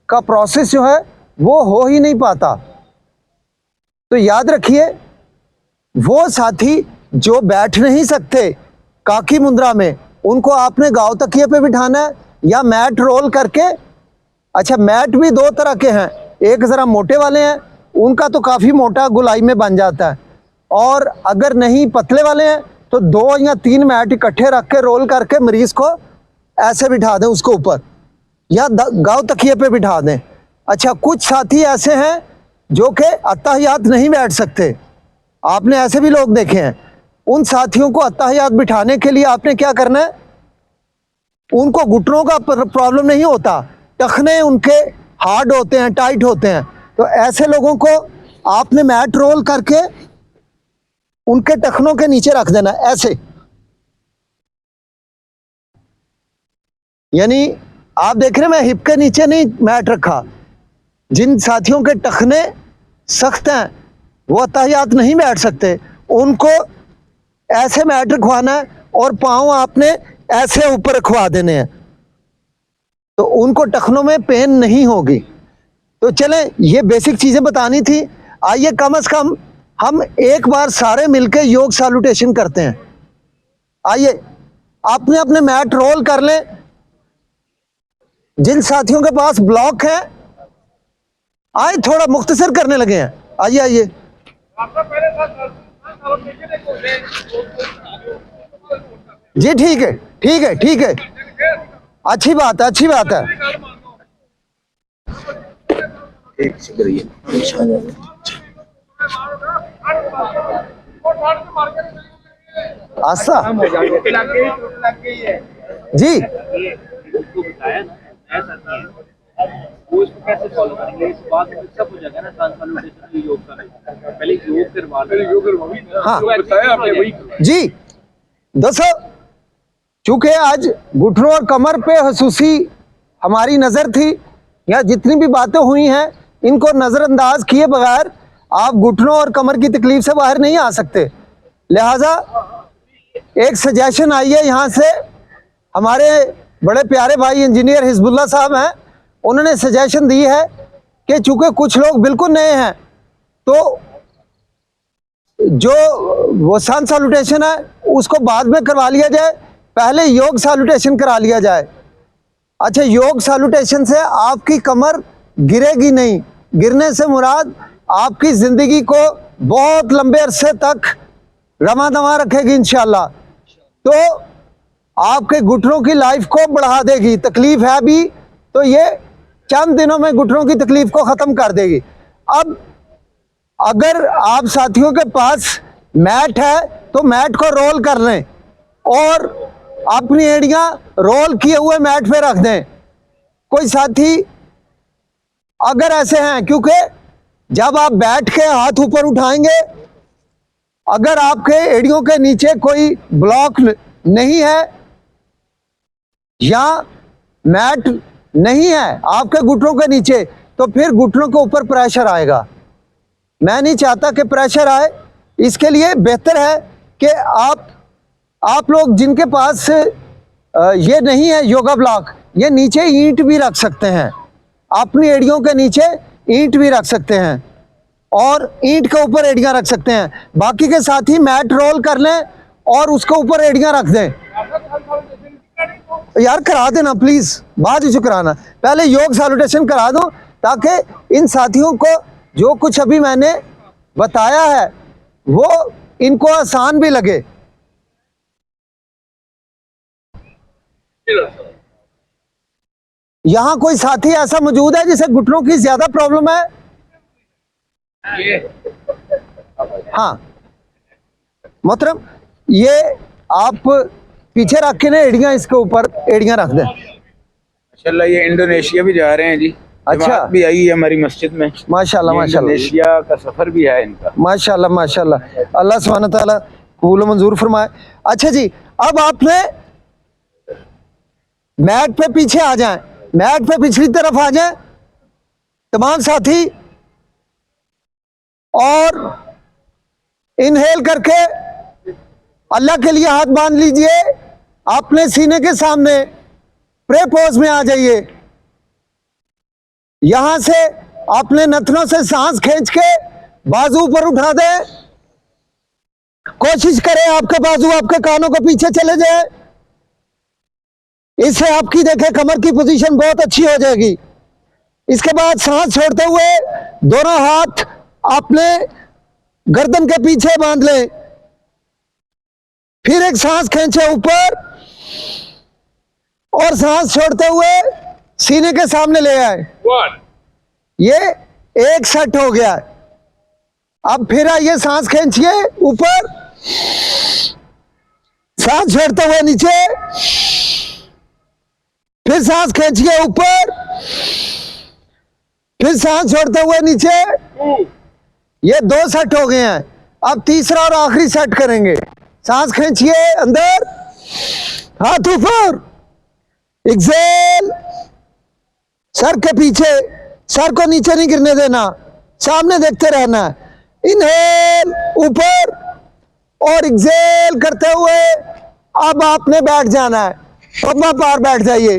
का प्रोसेस जो है वो हो ही नहीं पाता। तो याद रखिए, वो साथी जो बैठ नहीं सकते काकी मुद्रा में, उनको आपने गाँव तकिए पे बिठाना है या मैट रोल करके। अच्छा, मैट भी 2 तरह के हैं, एक ज़रा मोटे वाले हैं, उनका तो काफ़ी मोटा गुलाई में बन जाता है, और अगर नहीं पतले वाले हैं तो 2 या 3 मैट इकट्ठे रख के रोल करके मरीज़ को ऐसे बिठा दें उसके ऊपर, या गाँव तकिए पे बिठा दें। अच्छा, कुछ साथी ऐसे हैं जो कि अत्तहियात नहीं बैठ सकते, आपने ऐसे भी लोग देखे हैं। उन साथियों को अत्तहियात बिठाने के लिए आपने क्या करना है, उनको घुटनों का प्रॉब्लम नहीं होता, टखने उनके हार्ड होते हैं, टाइट होते हैं, तो ऐसे लोगों को आपने मैट रोल करके उनके टखनों के नीचे रख देना ऐसे। यानी आप देख रहे हैं मैं हिप के नीचे नहीं मैट रखा। जिन साथियों के टखने सख्त हैं, वो अत्तहियात नहीं बैठ सकते, उनको ऐसे मैट रखवाना है और पाँव आपने ऐसे ऊपर रखवा देने हैं, तो उनको टखनों में पेन नहीं होगी। तो चलें, ये बेसिक चीज़ें बतानी थी। आइए कम से कम हम एक बार सारे मिलकर योग सैल्यूटेशन करते हैं। आइए अपने अपने मैट रोल कर लें। जिन साथियों के पास ब्लॉक है, आए थोड़ा मुख्तसर करने लगे हैं। आइए आइए, जी ठीक है ठीक है ठीक है, अच्छी बात है अच्छी बात है। आस्था जी, वो इसको कैसे फॉलो करेंगे, इस बात में सब हो जाएगा ना। ट्रांसफॉर्मेशन योग का पहले योग करवा, हाँ बताया आपने वही जी। दोस्तों, चूँकि आज घुटनों और कमर पे खसूसी हमारी नज़र थी, या जितनी भी बातें हुई हैं इनको नज़रअंदाज किए बगैर आप घुटनों और कमर की तकलीफ से बाहर नहीं आ सकते। लिहाजा एक सजेशन आई है यहाँ से, हमारे बड़े प्यारे भाई इंजीनियर हिजबुल्लाह साहब हैं, उन्होंने सजेशन दी है कि चूँकि कुछ लोग बिल्कुल नए हैं तो जो वो सन सैल्यूटेशन है उसको बाद में करवा लिया जाए, पहले योग सैल्यूटेशन करा लिया जाए। अच्छा, योग सैल्यूटेशन से आपकी कमर गिरेगी नहीं, गिरने से मुराद आपकी ज़िंदगी को बहुत लंबे अरसे तक रमा दमा रखेगी इंशाल्लाह। तो आपके घुटनों की लाइफ को बढ़ा देगी, तकलीफ है भी तो ये चंद दिनों में घुटनों की तकलीफ को ख़त्म कर देगी। अब अगर आप साथियों के पास मैट है तो मैट को रोल कर लें और अपनी एड़ियाँ रोल किए हुए मैट पे रख दें। कोई साथी अगर ऐसे हैं, क्योंकि जब आप बैठ के हाथ ऊपर उठाएंगे, अगर आपके एड़ियों के नीचे कोई ब्लॉक नहीं है या मैट नहीं है आपके घुटनों के नीचे, तो फिर घुटनों के ऊपर प्रेशर आएगा। मैं नहीं चाहता कि प्रेशर आए, इसके लिए बेहतर है कि आप लोग जिनके पास ये नहीं है योगा ब्लॉक, ये नीचे ईंट भी रख सकते हैं, अपनी एड़ियों के नीचे ईंट भी रख सकते हैं और ईंट के ऊपर एड़ियाँ रख सकते हैं। बाकी के साथ ही मैट रोल कर लें और उसके ऊपर एड़ियाँ रख दें। यार करा देना प्लीज़, बाद में कराना, पहले योग सैल्यूटेशन करा दो ताकि इन साथियों को जो कुछ अभी मैंने बताया है वो इनको आसान भी लगे। यहाँ कोई साथी ऐसा मौजूद है जिसे घुटनों की ज्यादा प्रॉब्लम है? हाँ मोहतरम, ये आप पीछे रख के ना एड़ियाँ इसके ऊपर एड़ियाँ रख दें। माशाल्लाह ये इंडोनेशिया भी जा रहे हैं जी। अच्छा, जमात भी आई है हमारी मस्जिद में। माशाल्लाह माशाल्लाह, इंडोनेशिया का सफर भी है इनका। माशाल्लाह माशाल्लाह, अल्लाह सुब्हानहू व तआला कबूल मंजूर फरमाए। अच्छा जी, अब आपने मैट पे पीछे आ जाएं, मैट पे पिछली तरफ आ जाएं तमाम साथी, और इनहेल करके अल्लाह के लिए हाथ बांध लीजिए, अपने सीने के सामने प्रे पोज में आ जाइए। यहां से अपने नथनों से सांस खींच के बाजू ऊपर उठा दें। कोशिश करें आपके बाजू आपके कानों के पीछे चले जाए, इससे आपकी देखें कमर की पोजीशन बहुत अच्छी हो जाएगी। इसके बाद सांस छोड़ते हुए दोनों हाथ अपने गर्दन के पीछे बांध लें, फिर एक सांस खींचे ऊपर और सांस छोड़ते हुए सीने के सामने ले आए। ये एक सेट हो गया। अब फिर आइए, सांस खींचिए ऊपर, सांस छोड़ते हुए नीचे, फिर सांस खींचिए ऊपर, फिर सांस छोड़ते हुए नीचे। ये 2 सेट हो गए हैं। अब तीसरा और आखिरी सेट करेंगे। सांस खींचिए अंदर, हाथ ऊपर, एक्सेल, सर के पीछे, सर को नीचे नहीं गिरने देना, सामने देखते रहना। इनहेल ऊपर और एक्सेल करते हुए अब आपने बैठ जाना है। अब आप बाहर बैठ जाइए।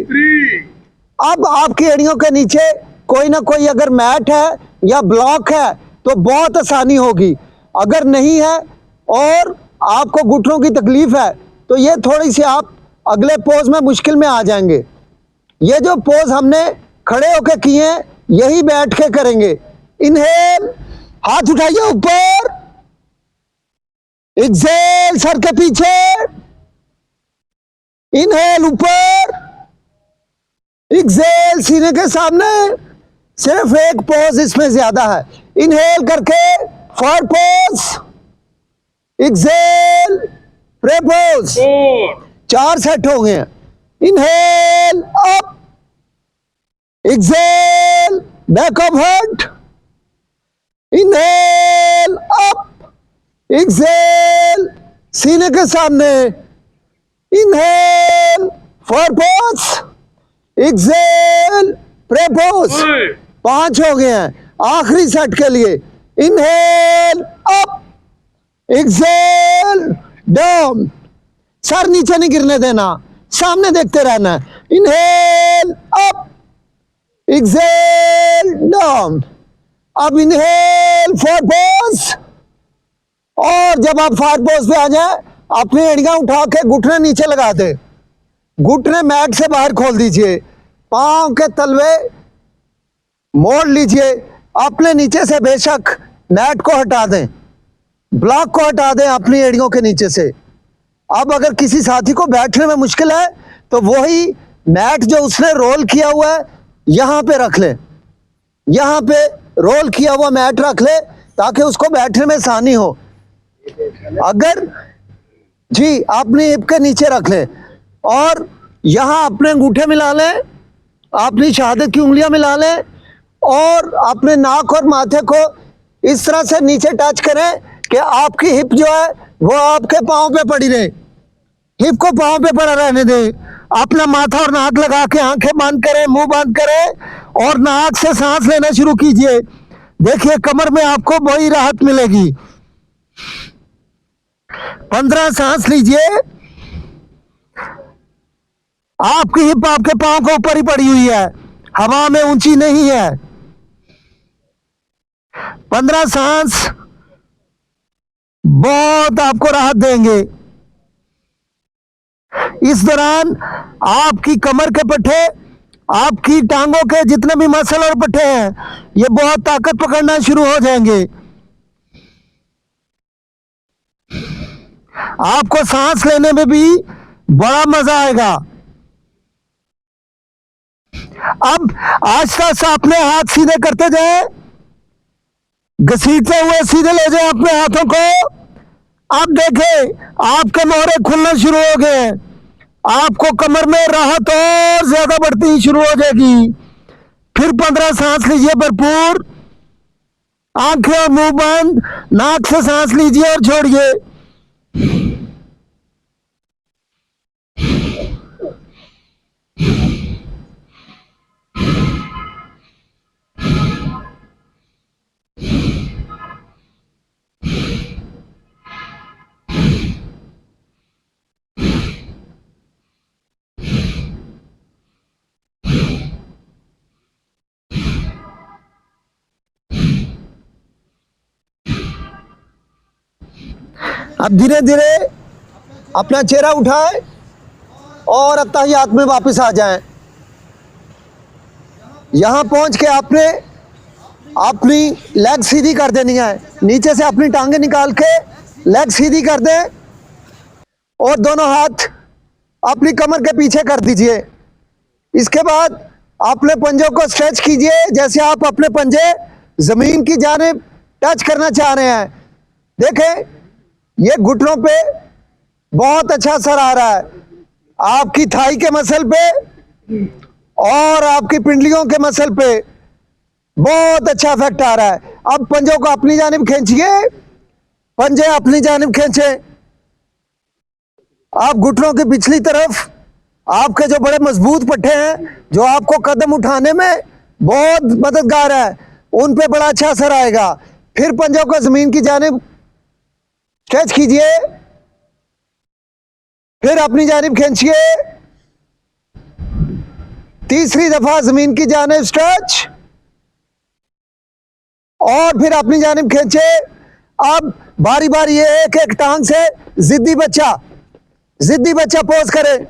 अब आपकी एड़ियों के नीचे कोई ना कोई अगर मैट है या ब्लॉक है तो बहुत आसानी होगी। अगर नहीं है और आपको घुटनों की तकलीफ है तो ये थोड़ी सी आप अगले पोज में मुश्किल में आ जाएंगे। ये जो पोज हमने खड़े होकर किए हैं यही बैठ के करेंगे। इनहेल, हाथ उठाइए ऊपर, एक्सेल सर के पीछे, इनहेल ऊपर, एक्सेल सीने के सामने। सिर्फ एक पोज इसमें ज्यादा है। इनहेल करके for pose, exhale pray pose. 4 set हो गए हैं। Inhale up, exhale back of head, inhale up, exhale सीने के सामने, इनहेल फॉरपोज, एक्सेल प्रेपोज। 5 हो गए हैं। आखिरी सेट के लिए inhale up, exhale down. Sir नीचे नहीं गिरने देना, सामने देखते रहना। Inhale up, exhale down. अब इनहेल फॉरपोज, और जब आप फॉरपोज पे आ जाए अपनी एड़ियां उठा के घुटने नीचे लगा दे, घुटने मैट से बाहर खोल दीजिए, पांव के तलवे मोड़ लीजिए। अपने नीचे से बेशक मैट को हटा दें, ब्लॉक को हटा दें अपनी एड़ियों के नीचे से। अब अगर किसी साथी को बैठने में मुश्किल है तो वही मैट जो उसने रोल किया हुआ है यहां पे रख ले, यहां पे रोल किया हुआ मैट रख ले ताकि उसको बैठने में आसानी हो। अगर जी अपनी हिप के नीचे रख ले और यहां अपने अंगूठे मिला लें, अपनी शहादत की उंगलियां मिला लें और अपने नाक और माथे को इस तरह से नीचे टच करें कि आपकी हिप जो है वो आपके पांव पे पड़ी रहे। हिप को पांव पे पड़ा रहने दें। अपना माथा और नाक लगा के आंखें बंद करें, मुंह बंद करें और नाक से सांस लेना शुरू कीजिए। देखिए कमर में आपको बड़ी राहत मिलेगी। 15 सांस लीजिए। आपकी हिप आपके पांव के ऊपर ही पड़ी हुई है, हवा में ऊंची नहीं है। 15 सांस बहुत आपको राहत देंगे। इस दौरान आपकी कमर के पट्टे, आपकी टांगों के जितने भी मसल और पट्टे हैं ये बहुत ताकत पकड़ना शुरू हो जाएंगे। आपको सांस लेने में भी बड़ा मजा आएगा। अब आस्ते आस्ते अपने हाथ सीधे करते जाएं, घसीटते हुए सीधे ले जाएं अपने हाथों को। अब देखें आपके मोहरे खुलना शुरू हो गए, आपको कमर में राहत और ज्यादा बढ़ती शुरू हो जाएगी। फिर 15 सांस लीजिए भरपूर, आंखें और मुंह बंद, नाक से सांस लीजिए और छोड़िए। अब धीरे धीरे अपना चेहरा उठाए और अत्तहियात में वापस आ जाएं। यहां पहुंच के आपने अपनी लेग सीधी कर देनी है। नीचे से अपनी टांगे निकाल के लेग सीधी कर दें और दोनों हाथ अपनी कमर के पीछे कर दीजिए। इसके बाद अपने पंजों को स्ट्रेच कीजिए जैसे आप अपने पंजे जमीन की जानिब टच करना चाह रहे हैं। देखें ये घुटनों पे बहुत अच्छा असर आ रहा है, आपकी थाई के मसल पे और आपकी पिंडलियों के मसल पे बहुत अच्छा इफेक्ट आ रहा है। अब पंजों को अपनी जानिब खींचिए, पंजे अपनी जानिब खींचे। आप घुटनों की पिछली तरफ आपके जो बड़े मजबूत पट्टे हैं जो आपको कदम उठाने में बहुत मददगार है, उन पे बड़ा अच्छा असर आएगा। फिर पंजों को जमीन की जानिब स्ट्रेच कीजिए, फिर अपनी जानिब खींचिए। तीसरी दफा जमीन की जानिब स्ट्रेच और फिर अपनी जानिब खींचे। अब बारी बारी ये एक एक टांग से जिद्दी बच्चा पोज करें।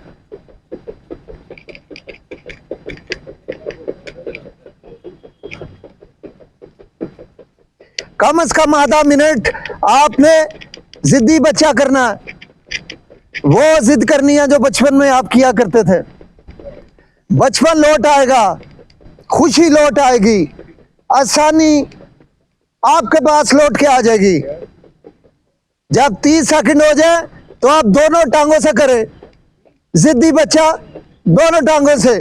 कम से कम आधा मिनट आपने जिद्दी बच्चा करना है, वो जिद करनी है जो बचपन में आप किया करते थे। बचपन लौट आएगा, खुशी लौट आएगी, आसानी आपके पास लौट के आ जाएगी। जब 30 सेकंड हो जाए तो आप दोनों टांगों से करें जिद्दी बच्चा, दोनों टांगों से।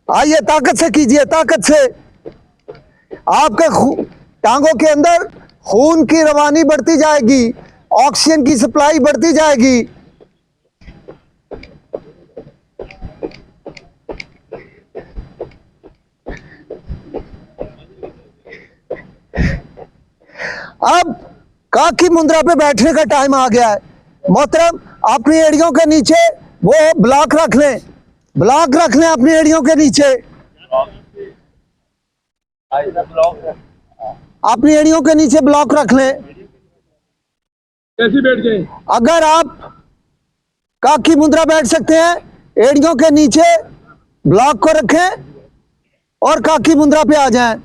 आइए ताकत से कीजिए, ताकत से। आपके टांगों के अंदर खून की रवानी बढ़ती जाएगी, ऑक्सीजन की सप्लाई बढ़ती जाएगी। अब काकी मुद्रा पे बैठने का टाइम आ गया है। मोहतरम, अपनी एड़ियों के नीचे वो ब्लॉक रख लें, ब्लॉक रख लें अपनी एड़ियों के नीचे, अपनी एड़ियों के नीचे ब्लॉक रख लें। कैसे बैठ गए? अगर आप काकी मुद्रा बैठ सकते हैं, एड़ियों के नीचे ब्लॉक को रखें और काकी मुद्रा पे आ जाएं।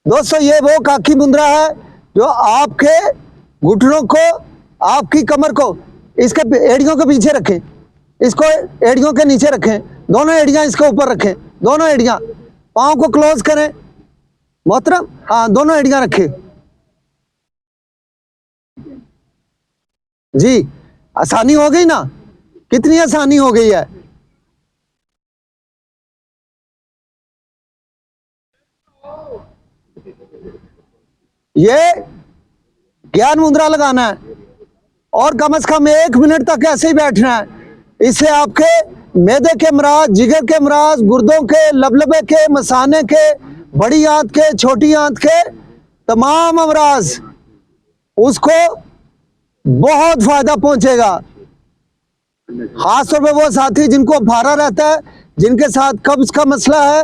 दोस्तों, ये वो काकी मुद्रा है जो आपके घुटनों को, आपकी कमर को इसके एड़ियों के पीछे रखें, इसको एड़ियों के नीचे रखें, दोनों एड़ियां इसके ऊपर रखें, दोनों एड़ियां, पाँव को क्लोज करें मोहतरम, हाँ दोनों एड़ियां रखें जी। आसानी हो गई ना? कितनी आसानी हो गई है। ये ज्ञान मुद्रा लगाना है और कम से कम 1 मिनट तक ऐसे ही बैठना है। इससे आपके मैदे के अमराज, जिगर के अमराज, गुर्दों के, लबलबे के, मसाने के, बड़ी आंत के, छोटी आंत के तमाम अमराज, उसको बहुत फायदा पहुंचेगा। खासतौर पे वो साथी जिनको भारा रहता है, जिनके साथ कब्ज का मसला है,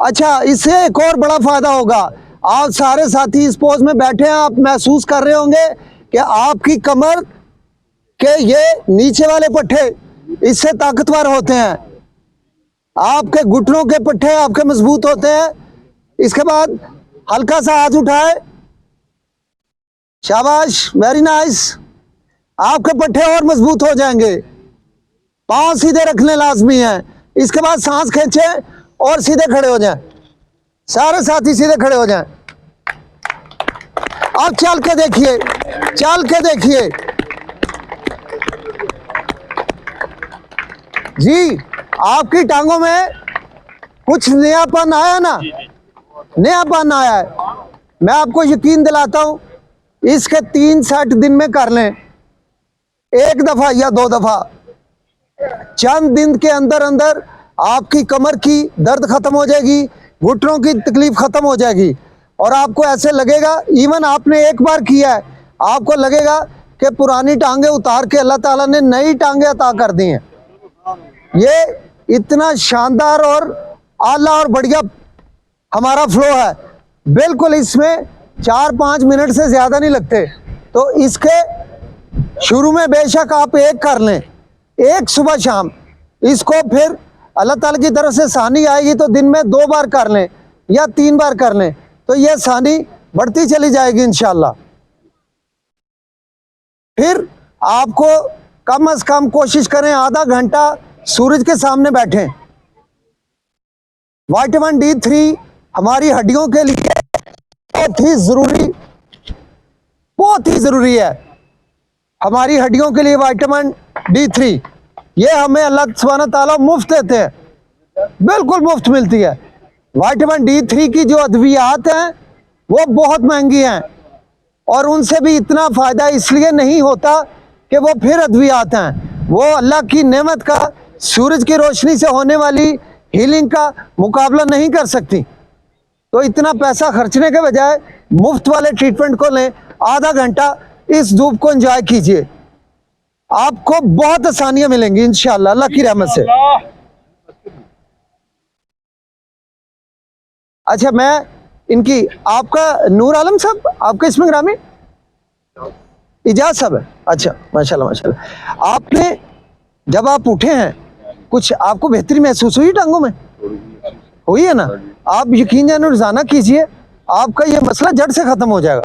अच्छा, इससे एक और बड़ा फायदा होगा। आप सारे साथी इस पोज में बैठे हैं, आप महसूस कर रहे होंगे कि आपकी कमर के ये नीचे वाले पट्टे इससे ताकतवर होते हैं, आपके घुटनों के पट्टे आपके मजबूत होते हैं। इसके बाद हल्का सा हाथ उठाए, शाबाश, वेरी नाइस, आपके पट्टे और मजबूत हो जाएंगे। पांव सीधे रखने लाजमी है। इसके बाद सांस खींचें और सीधे खड़े हो जाएं, सारे साथी सीधे खड़े हो जाएं। अब चल के देखिए, चल के देखिए जी, आपकी टांगों में कुछ नयापन आया ना, नयापन आया है। मैं आपको यकीन दिलाता हूं, इसके 3 सेट दिन में कर लें, 1 दफा या 2 दफा, चंद दिन के अंदर अंदर आपकी कमर की दर्द खत्म हो जाएगी, घुटनों की तकलीफ खत्म हो जाएगी और आपको ऐसे लगेगा, इवन आपने एक बार किया है, आपको लगेगा कि पुरानी टांगे उतार के अल्लाह ताला ने नई टांगे अता कर दी हैं। ये इतना शानदार और आला और बढ़िया हमारा फ्लो है, बिल्कुल इसमें 4-5 मिनट से ज़्यादा नहीं लगते। तो इसके शुरू में बेशक आप 1 कर लें, 1 सुबह शाम, इसको फिर अल्लाह ताला की तरफ से सानी आएगी तो दिन में 2 बार कर लें या 3 बार कर लें, तो यह सानी बढ़ती चली जाएगी इंशाल्लाह। फिर आपको कम से कम कोशिश करें आधा घंटा सूरज के सामने बैठें। विटामिन D3 हमारी हड्डियों के लिए बहुत ही ज़रूरी है। हमारी हड्डियों के लिए विटामिन D3 ये हमें अल्लाह सुब्हाना ताला मुफ्त देते हैं, बिल्कुल मुफ्त मिलती है। विटामिन D3 की जो अद्वियात हैं वो बहुत महंगी हैं और उनसे भी इतना फ़ायदा इसलिए नहीं होता कि वो फिर अद्वियात हैं, वो अल्लाह की नेमत का, सूरज की रोशनी से होने वाली हीलिंग का मुकाबला नहीं कर सकती। तो इतना पैसा खर्चने के बजाय मुफ्त वाले ट्रीटमेंट को लें, आधा घंटा इस धूप को एंजॉय कीजिए, आपको बहुत आसानियां मिलेंगी इंशाअल्लाह अल्लाह की रहमत से। अच्छा, मैं इनकी, आपका नूर आलम साहब, आपका इसमें ग्रामी इजाज साहब है? अच्छा, माशाल्लाह माशाल्लाह। आपने जब आप उठे हैं कुछ आपको बेहतरी महसूस हुई टांगों में? हुई है ना? आप यकीन जाने रोजाना कीजिए, आपका ये मसला जड़ से खत्म हो जाएगा,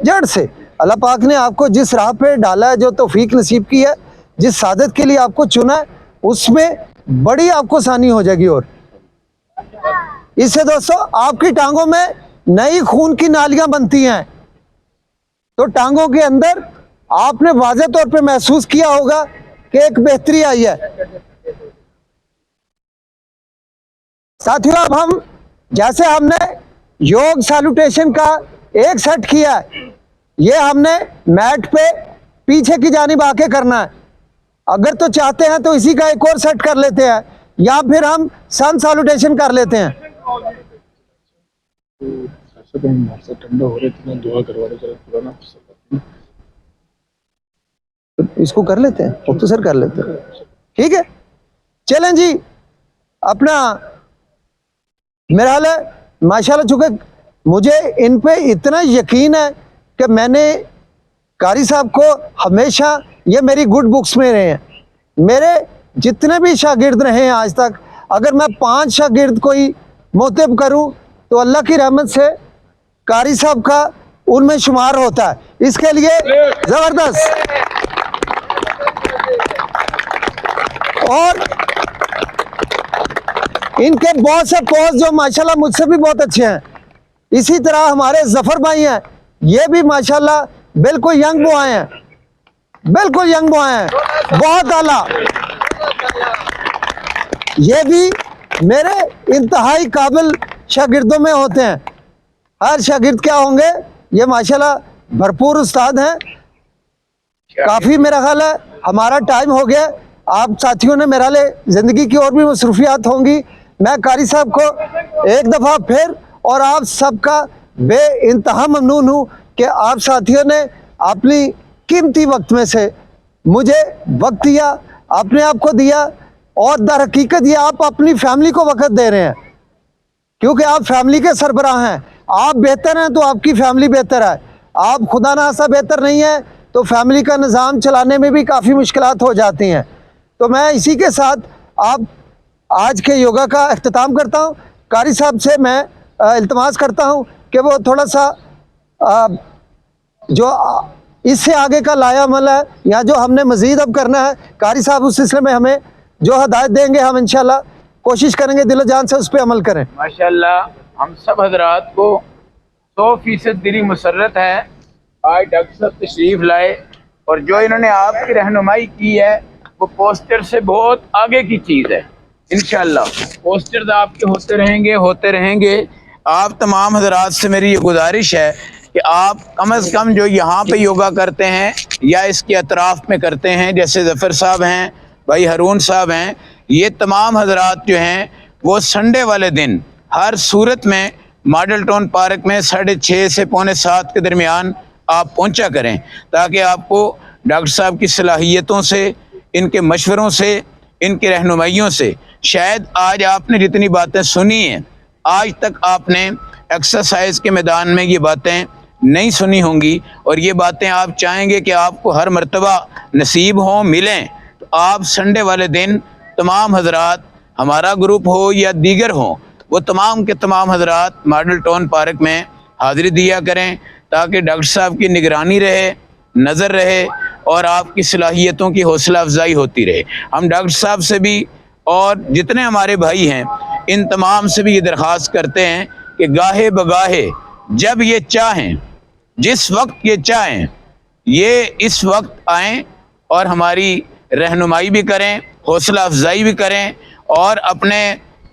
जड़ से। अल्लाह पाक ने आपको जिस राह पे डाला है, जो तौफीक नसीब की है, जिस सादत के लिए आपको चुना है, उसमें बड़ी आपको आसानी हो जाएगी। और इससे दोस्तों आपकी टांगों में नई खून की नालियां बनती हैं, तो टांगों के अंदर आपने वाज़ेह तौर पे महसूस किया होगा कि एक बेहतरी आई है। साथियों, अब हम, जैसे हमने योग सैल्यूटेशन का 1 सेट किया है, ये हमने मैट पे पीछे की जानिब आके करना है। अगर तो चाहते हैं तो इसी का एक और सेट कर लेते हैं, या फिर हम सन सैल्यूटेशन कर लेते हैं। ऐसा तो हम से ठंडा हो रहे थे, दुआ करवा रहे पुराना इसको कर लेते हैं, मुख्तसर कर लेते हैं, ठीक है। चलें जी, अपना मेरा हाल है माशाल्लाह, चूंकि मुझे इन पे इतना यकीन है कि मैंने कारी साहब को हमेशा, ये मेरी गुड बुक्स में रहे हैं, मेरे जितने भी शागिर्द रहे हैं आज तक, अगर मैं 5 शागिर्द कोई मोतब करूं तो अल्लाह की रहमत से कारी साहब का उनमें शुमार होता है। इसके लिए ज़बरदस्त। और इनके बहुत से पोस्ट जो माशाल्लाह मुझसे भी बहुत अच्छे हैं। इसी तरह हमारे जफर भाई हैं, ये भी माशाल्लाह बिल्कुल यंग बॉय हैं, बिल्कुल यंग बॉय हैं, बहुत आला। ये भी मेरे इंतहाई काबिल शागिर्दों में होते हैं। हर शागिर्द क्या होंगे, ये माशाल्लाह भरपूर उस्ताद हैं। काफ़ी मेरा ख्याल है हमारा टाइम हो गया, आप साथियों ने मेरा ले ज़िंदगी की और भी मसरूफियात होंगी। मैं कारी साहब को एक दफ़ा फिर और आप सबका बे इंतहा ममनून हूँ कि आप साथियों ने अपनी कीमती वक्त में से मुझे वक्त दिया, अपने आप को दिया, और दर हकीकत ये आप अपनी फैमिली को वक्त दे रहे हैं, क्योंकि आप फैमिली के सरबराह हैं। आप बेहतर हैं तो आपकी फैमिली बेहतर है, आप खुदा ना खास्ता बेहतर नहीं है तो फैमिली का निज़ाम चलाने में भी काफ़ी मुश्किलात हो जाती हैं। तो मैं इसी के साथ आप आज के योगा का अख्तिताम करता हूँ। कारी साहब से मैं इल्तमास करता हूँ कि वो थोड़ा सा जो इससे आगे का लाया अमल है या जो हमने मज़ीद अब करना है, कारी साहब उस सिलसिले में हमें जो हदायत देंगे हम इंशाल्लाह कोशिश करेंगे दिलो जान से उस पर अमल करें। माशाल्लाह हम सब हजरात को 100% दिली मुसर्रत है आज डॉक्टर साहब तशरीफ़ लाए, और जो इन्होंने आपकी रहनुमाई की है वो पोस्टर से बहुत आगे की चीज़ है। इंशाल्लाह पोस्टर्स आपके होते रहेंगे। आप तमाम हजरात से मेरी ये गुजारिश है कि आप कम से कम जो यहाँ पे योगा करते हैं या इसके अतराफ़ में करते हैं, जैसे ज़फ़र साहब हैं, भाई हारून साहब हैं, ये तमाम हजरात जो हैं वो संडे वाले दिन हर सूरत में मॉडल टाउन पार्क में 6:30 से 6:45 के दरमियान आप पहुंचा करें, ताकि आपको डॉक्टर साहब की सलाहियतों से, इनके मशवरों से, इनकी रहनुमाइयों से, शायद आज आपने जितनी बातें सुनी हैं आज तक आपने एक्सरसाइज के मैदान में ये बातें नहीं सुनी होंगी, और ये बातें आप चाहेंगे कि आपको हर मर्तबा नसीब हों, मिलें, तो आप संडे वाले दिन तमाम हजरात, हमारा ग्रुप हो या दीगर हो, वो तमाम के तमाम हजरात मॉडल टाउन पार्क में हाज़िरी दिया करें, ताकि डॉक्टर साहब की निगरानी रहे, नज़र रहे और आपकी सलाहियतों की हौसला अफजाई होती रहे। हम डॉक्टर साहब से भी और जितने हमारे भाई हैं इन तमाम से भी ये दरख्वास्त करते हैं कि गाहे बगाहे जब ये चाहें, जिस वक्त ये चाहें, ये इस वक्त आएँ और हमारी रहनुमाई भी करें, हौसला अफजाई भी करें, और अपने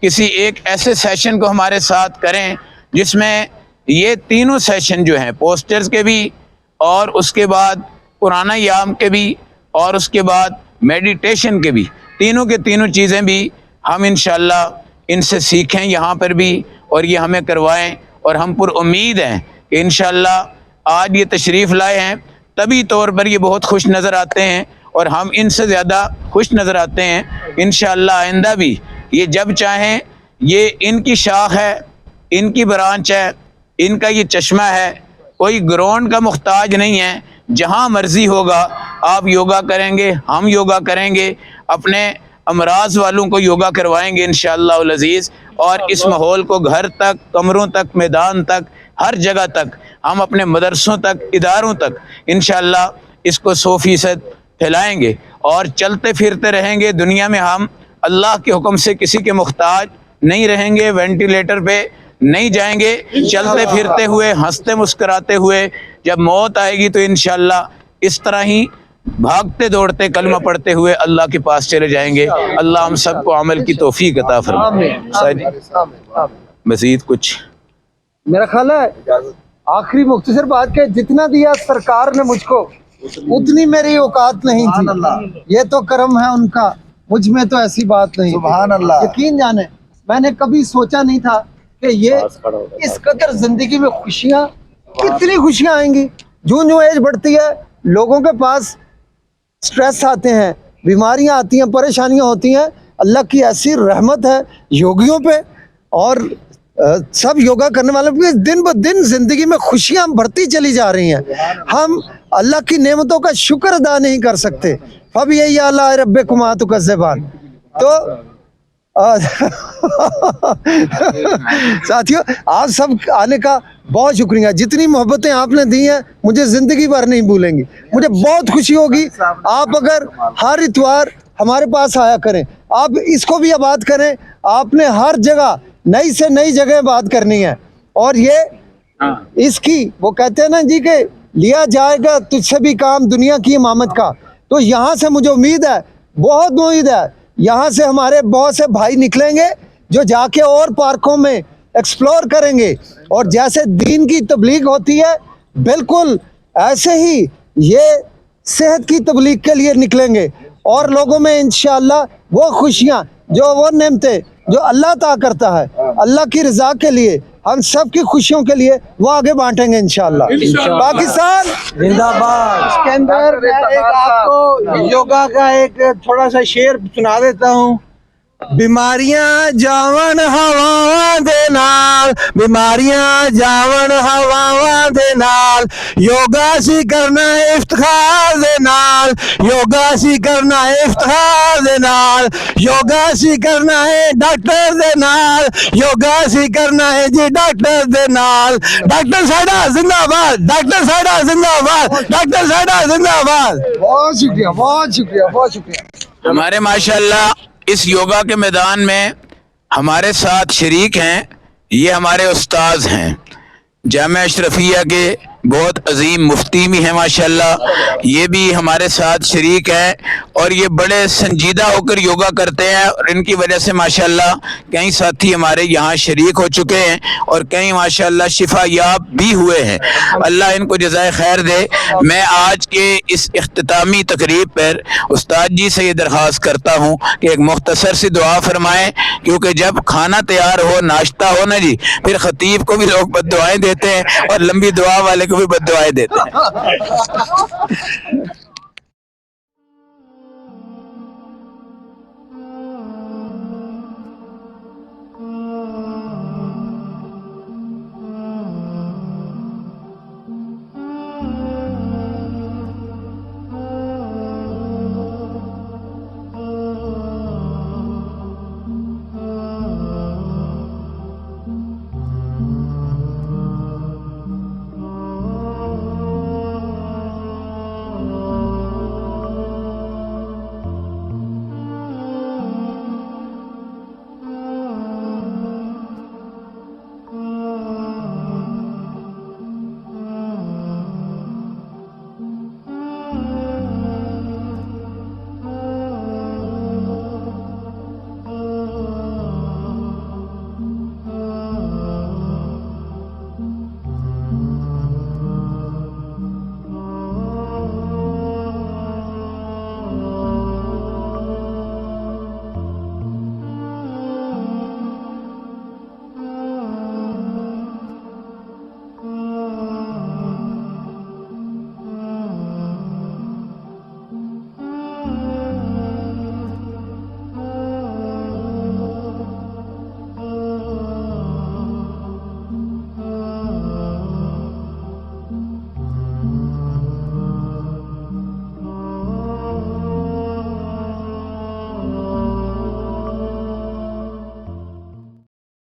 किसी एक ऐसे सेशन को हमारे साथ करें जिसमें ये तीनों सेशन जो हैं, पोस्टर्स के भी और उसके बाद पुराना याम के भी और उसके बाद मेडिटेशन के भी, तीनों के तीनों चीज़ें भी हम इंशाल्लाह इनसे सीखें यहाँ पर भी, और ये हमें करवाएं। और हम पुर उम्मीद हैं कि इंशाल्लाह आज ये तशरीफ़ लाए हैं, तभी तौर पर ये बहुत खुश नज़र आते हैं और हम इनसे ज़्यादा खुश नज़र आते हैं। इंशाल्लाह आइंदा भी ये जब चाहें, ये इनकी शाख है, इनकी ब्रांच है, इनका ये चश्मा है, कोई ग्राउंड का मुख्ताज नहीं है। जहाँ मर्जी होगा आप योगा करेंगे, हम योगा करेंगे, अपने अमराज वालों को योगा करवाएंगे इंशाअल्लाह उल अज़ीज़। और इस माहौल को घर तक, कमरों तक, मैदान तक, हर जगह तक, हम अपने मदरसों तक, इदारों तक इंशाअल्लाह इसको 100% फैलाएंगे और चलते फिरते रहेंगे। दुनिया में हम अल्लाह के हुक्म से किसी के मुख्ताज नहीं रहेंगे, वेंटिलेटर पे नहीं जाएंगे, चलते फिरते हुए, हंसते मुस्कराते हुए जब मौत आएगी तो इंशाअल्लाह इस तरह ही भागते दौड़ते कलमा पढ़ते हुए अल्लाह के पास चले जाएंगे। अल्लाह हम सबको अमल की तौफीक अता फरमाए। मज़ीद कुछ मेरा ख्याल है आखिरी मुख्तसर बात के जितना दिया सरकार ने मुझको उतनी मेरी औकात नहीं थी। ये तो करम है उनका, मुझ में तो ऐसी बात नहीं। सुभान अल्लाह। यकीन जाने मैंने कभी सोचा नहीं था कि ये इस कदर जिंदगी में खुशियाँ, कितनी खुशियाँ आएंगी। जूं जूं एज बढ़ती है लोगों के पास स्ट्रेस आते हैं, बीमारियां आती हैं, परेशानियां होती हैं। अल्लाह की ऐसी रहमत है योगियों पे और सब योगा करने वालों पे, दिन ब दिन जिंदगी में खुशियां बढ़ती चली जा रही हैं। हम अल्लाह की नेमतों का शुक्र अदा नहीं कर सकते। अब यही अल्लाह रब्बे कुमा तो कज़्ज़बान। तो साथियों आप सब आने का बहुत शुक्रिया। जितनी मोहब्बतें आपने दी हैं मुझे जिंदगी भर नहीं भूलेंगी। मुझे बहुत खुशी होगी आप अगर हर इतवार हमारे पास आया करें। आप इसको भी आबाद करें। आपने हर जगह नई से नई जगह बात करनी है और ये इसकी वो कहते हैं ना जी के लिया जाएगा तुझसे भी काम दुनिया की इमामत का। तो यहाँ से मुझे उम्मीद है, बहुत उम्मीद है, यहाँ से हमारे बहुत से भाई निकलेंगे जो जाके और पार्कों में एक्सप्लोर करेंगे और जैसे दीन की तबलीग होती है बिल्कुल ऐसे ही ये सेहत की तबलीग के लिए निकलेंगे और लोगों में इंशाअल्लाह वो खुशियाँ जो वो नेमतें जो अल्लाह अता करता है अल्लाह की रज़ा के लिए, हम सब की खुशियों के लिए वो आगे बांटेंगे इंशाअल्लाह। पाकिस्तान जिंदाबाद। इसके अंदर मैं एक आपको योगा का एक थोड़ा सा शेर सुना देता हूँ। बीमारियां जावन हवावां दे नाल, बीमारियां जावन हवावां दे नाल, योगा सी करना इफ्तिखार दे नाल, योगा सी करना इफ्तिखार दे नाल, योगा सी करना है डॉक्टर दे नाल, योगा सी करना है जी डॉक्टर दे नाल। डॉक्टर साहब जिंदाबाद, डॉक्टर साहब जिंदाबाद, डॉक्टर साहब जिंदाबाद। बहुत शुक्रिया, बहुत शुक्रिया, बहुत शुक्रिया। हमारे माशाल्लाह इस योगा के मैदान में हमारे साथ शरीक हैं, ये हमारे उस्ताद हैं, जामिया अशरफिया के बहुत अजीम मुफ्ती भी हैं माशाल्लाह, ये भी हमारे साथ शरीक हैं और ये बड़े संजीदा होकर योगा करते हैं और इनकी वजह से माशाल्लाह कई साथी हमारे यहाँ शरीक हो चुके हैं और कई माशाल्लाह शिफा याब भी हुए हैं। अल्लाह इनको जज़ाए खैर दे। मैं आज के इस इख्तितामी तकरीब पर उस्ताद जी से ये दरख्वास्त करता हूँ कि एक मुख्तसर सी दुआ फरमाएँ, क्योंकि जब खाना तैयार हो, नाश्ता हो ना जी, फिर खतीब को भी लोग बद्दुआएं देते हैं और लंबी दुआ वाले भी बद्दुआएं देते हैं।